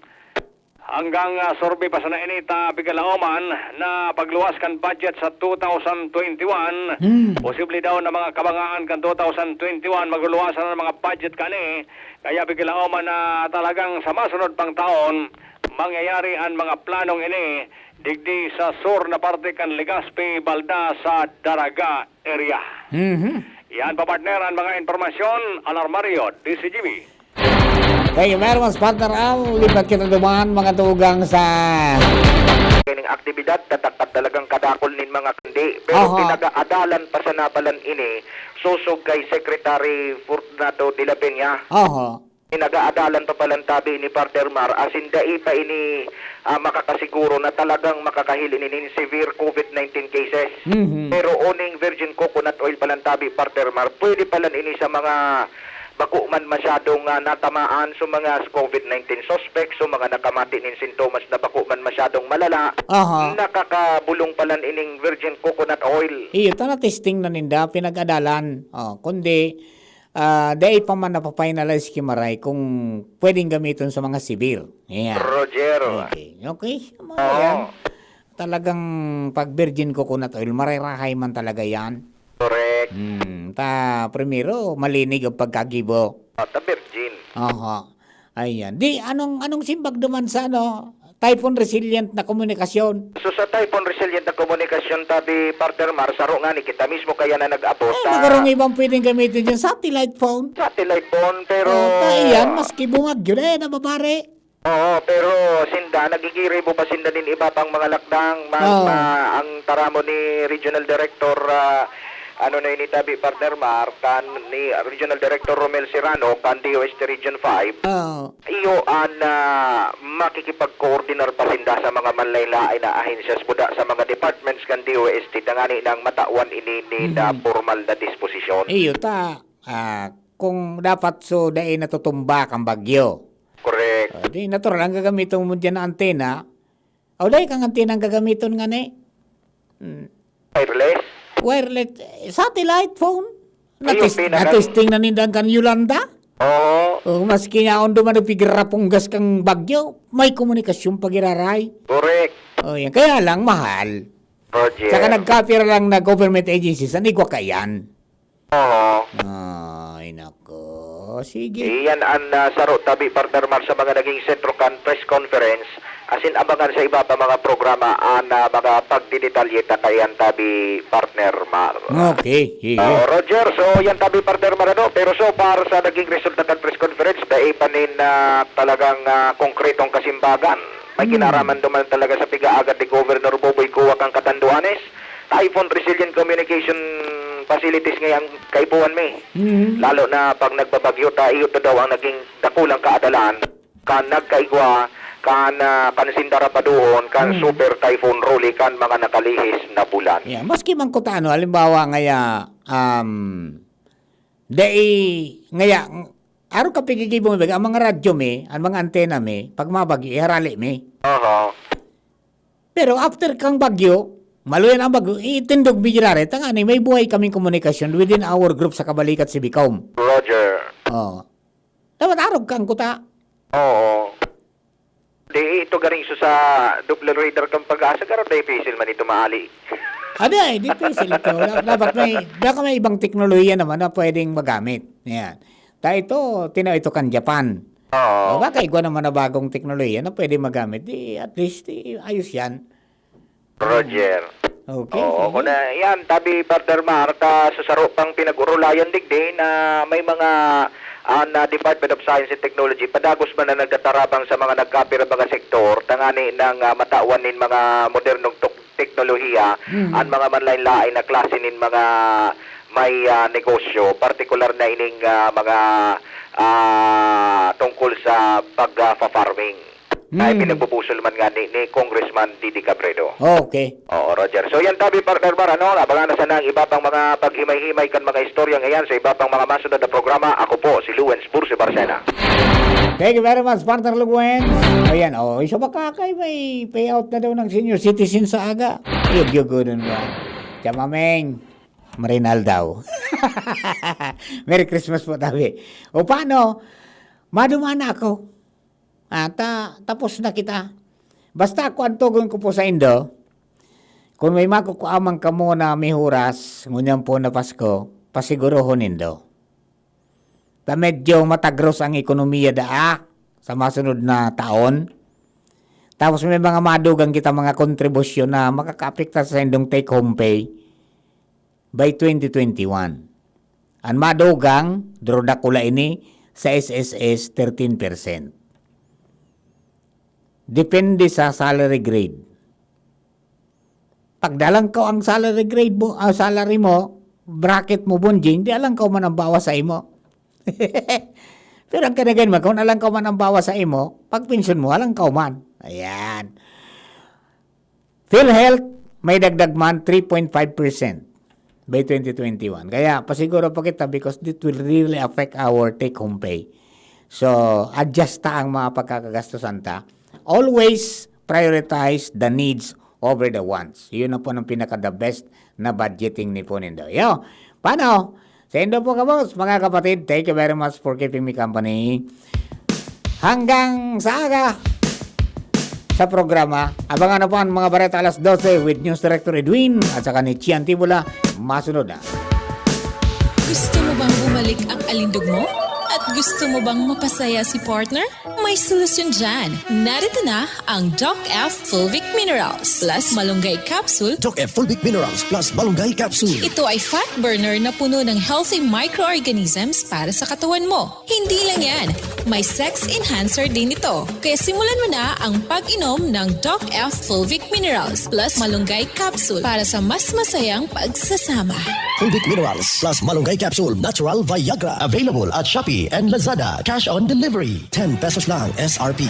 Hanggang survey pa sa nainita Bigalaoman na pagluwas kan budget sa 2021. Posible daw na mga kabangaan kan 2021 magluwasan ng mga budget kani. Kaya Bigalaoman na talagang sa masunod pang taon mangyayari ang mga planong ini digdi sa sur na parte kan Legazpi, Balda sa Daraga area. Yan pa partner ang mga informasyon. Alarmario, DCGB. Thank you very much, partner Al. Lipat kita dumaan mga tugang sa kining aktibidad tatakad talagang kadakol nin mga kundi pero pinagaadalan pa sa nabalan ini susog kay Secretary Fortunato de la Peña. Pinagaadalan pa palang tabi ni partner Mar asin dai pa ini makakasiguro na talagang makakahilin in severe COVID-19 cases. Pero oning virgin coconut oil palang tabi partner Mar pwede palang ini sa mga bako man masyadong natamaan sa mga COVID-19 suspects, so mga nakamati nin sintomas na bako man masyadong malala, nakakabulong palan ining virgin coconut oil. Iyo, na testing na ninda, pinag-adalan. Kundi, dahil pa man napapinalize kimaray kung pwedeng gamitin sa mga severe. Yeah. Roger. Okay. Talagang pag virgin coconut oil, marirahay man talaga yan. Correct. Primero, malinig ang pagkagibo. Ta virgin. Ayan. Di, anong simbag naman sa typhoon resilient na komunikasyon? So sa typhoon resilient na komunikasyon, tabi partner Mar, saro nga ni kita mismo kaya na nag-abot. Nagkaroon ibang pwedeng gamitin dyan, satellite phone. Satellite phone, pero ayan, maski bungag yun nababari. Oo, pero sinda, nagigiri mo pa sinda din iba pang mga lakdang. Ang taramo ni Regional Director ni tabi partner Mar kan ni Regional Director Romel Serrano kan DOST Region 5. Iyo an makikipag-coordinar pa sinda sa mga manlaylain na ahensyas buda sa mga departments kan DOST tangani nang matawan ini ni formal na disposisyon. Iyo kung dapat so dai natutumbak ang bagyo. Correct. Di natural ang gagamiton mo dyan na antena. Dai kang antena ang gagamiton nga ni. Wireless satellite phone. Natesting na nindang kan Yolanda. Maski nga on duman nagpigirapong gas kang bagyo, may komunikasyon pagiraray. Correct. Yan. Kaya lang mahal. Roger. Saka nagkapira lang na government agencies, anigwa kayan. Oo. Ay, nako. O sige. Iyan ang saro tabi partner Mar sa mga naging Centrocan press conference. Asin abangan sa iba pa mga programa mga pagdidetalye kayan tabi partner Mar. Okay, sige. Roger, so yan tabi partner Mar pero so far sa naging resulta ng press conference dahil panin talagang konkretong kasimbagan. May kinaraman duman talaga sa pigaagad ni Governor Boboy Kuwak ang Katanduanes. Typhoon Resilient Communication Facilities ngayang kaipuan me. Lalo na pag nagbabagyo tayo daw ang naging dakulang kaadalan kan nagkaigwa kan sindara pa doon kan super typhoon Rolly kan mga nakalihis na bulan. Yeah, maski man ko taano halimbawa ngaya ngaya araw ka pigigibo mo ang mga radyo me, ang mga antena me, pag mabagi iharali me. Pero after kang bagyo, maluyan ang bagyo, itindog bijirare, tangani may buhay kaming komunikasyon within our group sa Kabalikat Sibicom. Roger. Dapat araw kang kuta. Oo. Di ito garing so sa double radar kang pag-asa karon dai pisil man ito maali. Ada di pisil ito. Dapat may ibang teknolohiya naman na pwedeng magamit. Yan. Ito kan Japan. Oo. Baka igwa naman na bagong teknolohiya na pwede magamit. At least ayos yan. Roger. Okay. Oo, kung na yan, tabi partner Marta, sa saro pang pinag-urulayan digdi na may mga na Department of Science and Technology, padagos man na nagdatarabang sa mga nagkapira mga sektor, tangani ng matawan nin mga modernong teknolohiya, ang mga manlain-lain na klase nin mga may negosyo, partikular na ining mga tungkol sa pag-farming. Ay pinagbubusol man nga ni Congressman Didi Cabredo. Okay. Oo, Roger. So yan tabi partner Mar, abangan na sana ang iba pang mga paghimay-himay kan mga istorya ngayon sa iba pang mga masunod na programa. Ako po si Luwens Burse Barcena. Thank you very much, partner Luwens. Ayan, isa ba kakay may payout na daw ng senior citizen sa aga? Yug-yugunan ba? Chamameng, Marinal daw. Merry Christmas po tabi. O paano? Madumana ako. Tapos na kita. Basta ako antugon ko po sa Indo, kung may makukuamang ka mo na may huras, ngunyan po na Pasko, pasigurohon Indo. Medyo matagros ang ekonomiya sa masunod na taon. Tapos may mga madugang kita mga kontribusyon na makakapekta sa Indong take-home pay by 2021. Ang madugang, drodakula ini, sa SSS 13%. Depende sa salary grade. Pagdalang ko ang salary grade mo, salary mo, bracket mo bunjing, di alang ko man ang bawas sa imo. Pero ang kanagain mo, kung alang ko man ang bawas sa imo, pag pension mo, alang ko man. Ayan. PhilHealth, may dagdag man 3.5% by 2021. Kaya pasiguro pa kita because it will really affect our take-home pay. So, adjust ta ang mga pagkakagastusan ta. Always prioritize the needs over the wants. Yun na po ng pinaka-the best na budgeting ni po nindo. Yo, paano? Sa Indo po kabos, mga kapatid, thank you very much for keeping me company. Hanggang sa aga sa programa, abangan na po ang mga bareta alas 12 with News Director Edwin at saka ni Chian Tibula. Masunod na. Gusto mo bang bumalik ang alindog mo? At gusto mo bang mapasaya si partner? May solusyon dyan. Narito na ang Doc F Fulvic Minerals plus Malunggay Capsule. Doc F Fulvic Minerals plus Malunggay Capsule. Ito ay fat burner na puno ng healthy microorganisms para sa katawan mo. Hindi lang yan, may sex enhancer din ito. Kaya simulan mo na ang pag-inom ng Doc F Fulvic Minerals plus Malunggay Capsule para sa mas masayang pagsasama. Fulvic Minerals plus Malunggay Capsule Natural Viagra. Available at Shopee and Lazada. Cash on delivery. 10 pesos lang SRP.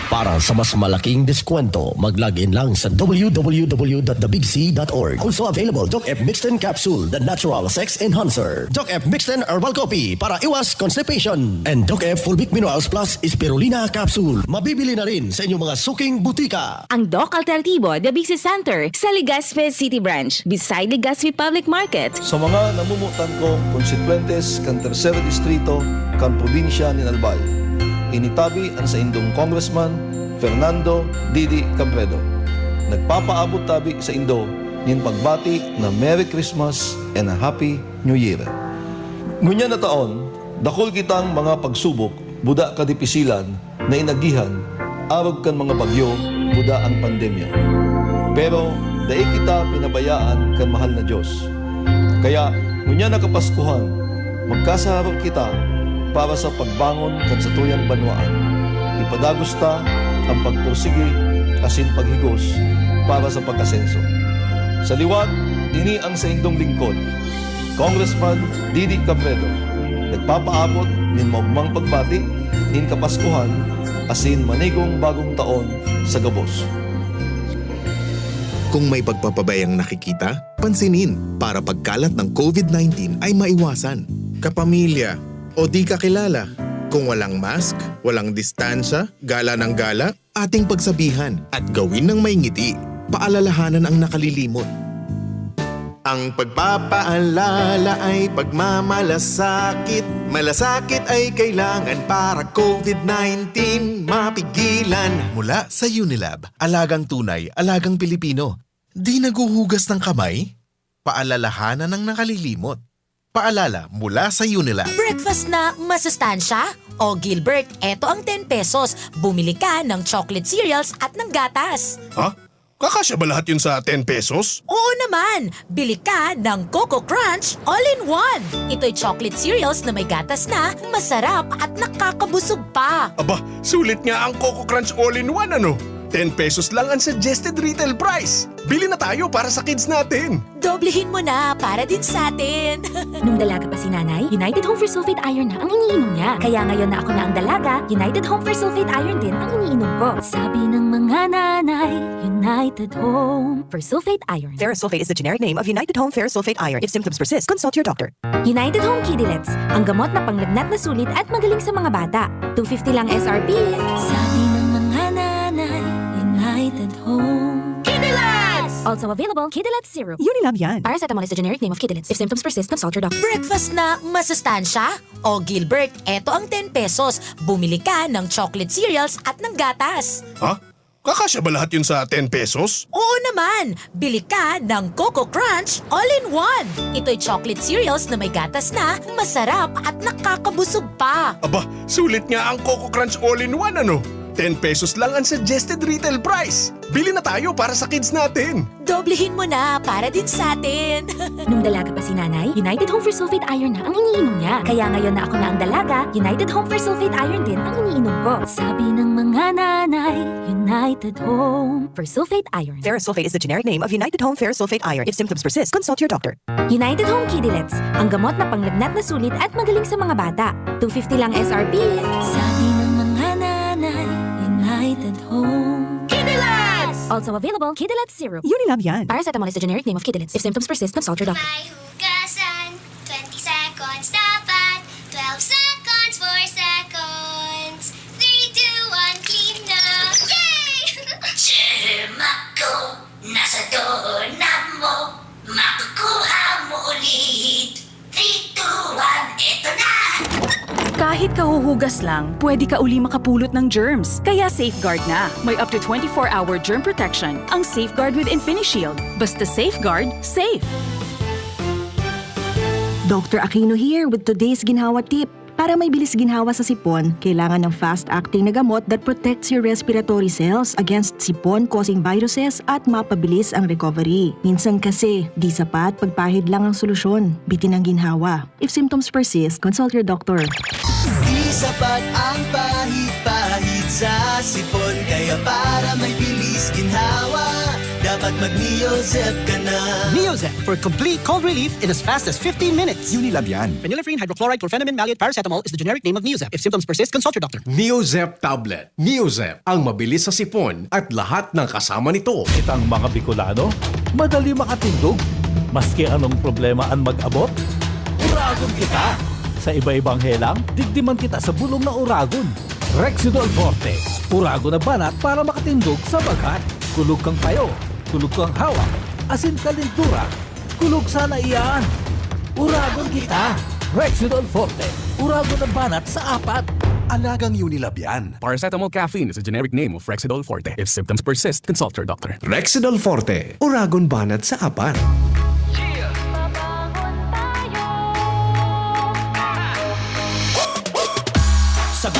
Para sa mas malaking diskwento, mag-login lang sa www.thebigc.org. Also available, Doc F Mixten Capsule, the natural sex enhancer. Doc F Mixten Herbal Coffee para iwas constipation. And Doc F Fulvic Minerals plus Spirulina Capsule. Mabibili na rin sa inyong mga suking butika. Ang Doc Alternativo, The Big C Center, sa Legazpi City Branch, beside Legazpi Public Market. Sa mga namumutan kong konstituentes kan Tercero Distrito, kan probinsya ni Albay, initabi ang sa Indong Congressman Fernando Didi Cabredo. Nagpapaabot tabi sa Indo nin pagbati na Merry Christmas and a Happy New Year. Ngunya na taon, Dakol kitang mga pagsubok, buda kadipisilan, na inagihan, arog kan mga bagyo, buda ang pandemya. Pero, dahil kita pinabayaan kan mahal na Diyos. Kaya, ngunya nakapaskuhan, magkasaharap kita para sa pagbangon kan sa tuyang banwaan. Ipadagos ta ang pagpursige asin paghigos para sa pagkasenso. Sa liwat, ini ang sa indong lingkod, Congressman Didi Cabredo, nagpapaabot nin maugmang pagbati nin kapaskuhan asin manigong bagong taon sa gabos. Kung may pagpapabayang nakikita, pansinin para pagkalat ng COVID-19 ay maiwasan. Kapamilya o di kakilala, kung walang mask, walang distansya, gala ng gala, ating pagsabihan at gawin ng may ngiti, paalalahanan ang nakalilimot. Ang pagpapaalala ay pagmamalasakit. Malasakit ay kailangan para COVID-19 mapigilan. Mula sa Unilab, alagang tunay, alagang Pilipino. Di naguhugas ng kamay? Paalalahanan ng nakalilimot. Paalala mula sa Unilab. Breakfast na masustansya? O Gilbert, eto ang 10 pesos. Bumili ka ng chocolate cereals at ng gatas. Ha? Kakasya ba lahat yun sa 10 pesos? Oo naman! Bili ka ng Coco Crunch All-in-One. Ito'y chocolate cereals na may gatas na, masarap at nakakabusog pa. Aba, sulit nga ang Coco Crunch All-in-One ano? 10 pesos lang ang suggested retail price. Bili na tayo para sa kids natin. Doblehin mo na para din sa atin. Nung dalaga pa si nanay, United Home for Sulfate Iron na ang iniinom niya. Kaya ngayon na ako na ang dalaga, United Home for Sulfate Iron din ang iniinom ko. Sabi ng mga nanay, United Home for Sulfate Iron. Ferrosulfate is the generic name of United Home Ferrosulfate Iron. If symptoms persist, consult your doctor. United Home Kidilets, ang gamot na panglagnat na sulit at magaling sa mga bata. $250 lang SRP. Sabi ng mga nanay, United Home Kidilets! Also available, Kidilets Syrup. Unilab yan. Paracetamol is the generic name of Kidilets. If symptoms persist, consult your doctor. Breakfast na masustansya? O Gilbert, eto ang 10 pesos. Bumili ka ng chocolate cereals at ng gatas. Ha? Kakasya ba lahat yun sa 10 pesos? Oo naman! Bili ka ng Coco Crunch All-in-One. Ito'y chocolate cereals na may gatas na, masarap at nakakabusog pa. Aba, sulit nga ang Coco Crunch All-in-One ano? 10 pesos lang ang suggested retail price. Bili na tayo para sa kids natin. Doblehin mo na para din sa atin. Nung dalaga pa si nanay, United Home for Sulfate Iron na ang iniinom niya. Kaya ngayon na ako na ang dalaga, United Home for Sulfate Iron din ang iniinom ko. Sabi ng mga nanay, United Home for Sulfate Iron. Ferrosulfate is the generic name of United Home Ferrosulfate Iron. If symptoms persist, consult your doctor. United Home Kidilets, ang gamot na panglagnat na sulit at magaling sa mga bata. $250 lang SRP. Sabi ng mga nanay, United Home Kidilets! Also available, Kidilets Syrup. Unilab yan. Paracetamol is the generic name of Kidilets. If symptoms persist, consult your doctor. May hugasan, 20 seconds dapat, 12 seconds, 4 seconds, 3, 2, 1, clean na! Yay! Germa ko, nasa doorknob mo, makukuha mo ulit. 3, 2, 1, eto na! Kahit kahuhugas lang, pwede ka uli makapulot ng germs. Kaya Safeguard na. May up to 24-hour germ protection ang Safeguard with InfiniShield. Basta Safeguard, safe. Dr. Aquino here with today's ginhawa tip. Para may bilis ginhawa sa sipon, kailangan ng fast-acting na gamot that protects your respiratory cells against sipon-causing viruses at mapabilis ang recovery. Minsan kasi, di sapat pagpahid lang ang solusyon. Bitin ang ginhawa. If symptoms persist, consult your doctor. Di sapat ang pahid-pahid sa sipon, kaya para may bilis ginhawa, dapat mag-Neozep ka na. Neozep for complete cold relief in as fast as 15 minutes. Unilab yan. Phenylephrine, hydrochloride, chlorphenamine, maleate, paracetamol is the generic name of Neozep. If symptoms persist, consult your doctor. Neozep Tablet. Neozep, ang mabilis sa sipon at lahat ng kasama nito. Kitang mga Bicolano, madali makatindog. Maski anong problema ang mag-abot, uragon kita. Sa iba-ibang helang, digdiman kita sa bulong na uragon. Rexidol Forte, uragon na banat para makatindog sa bagat. Kulog kang payo, kulog kang hawak, asin kalintura, kulog sana iyan. Uragon kita. Rexidol Forte, uragon na banat sa apat. Alagang Unilab yan. Paracetamol caffeine is a generic name of Rexidol Forte. If symptoms persist, consult your doctor. Rexidol Forte, uragon banat sa apat.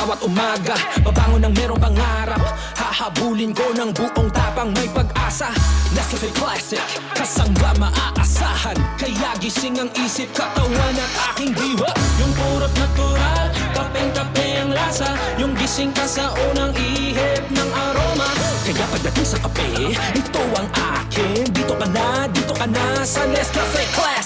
bawat umaga, babangon ng merong pangarap. Hahabulin ko ng buong tapang may pag-asa. Nescafe Classic, kasangga maaasahan. Kaya gising ang isip, katawan at aking diwa. Yung purot natural, kapeng-kape ang lasa. Yung gising ka sa unang ihip ng aroma. Kaya pagdating sa kape, ito ang akin. Dito ka na sa Nescafe Classic.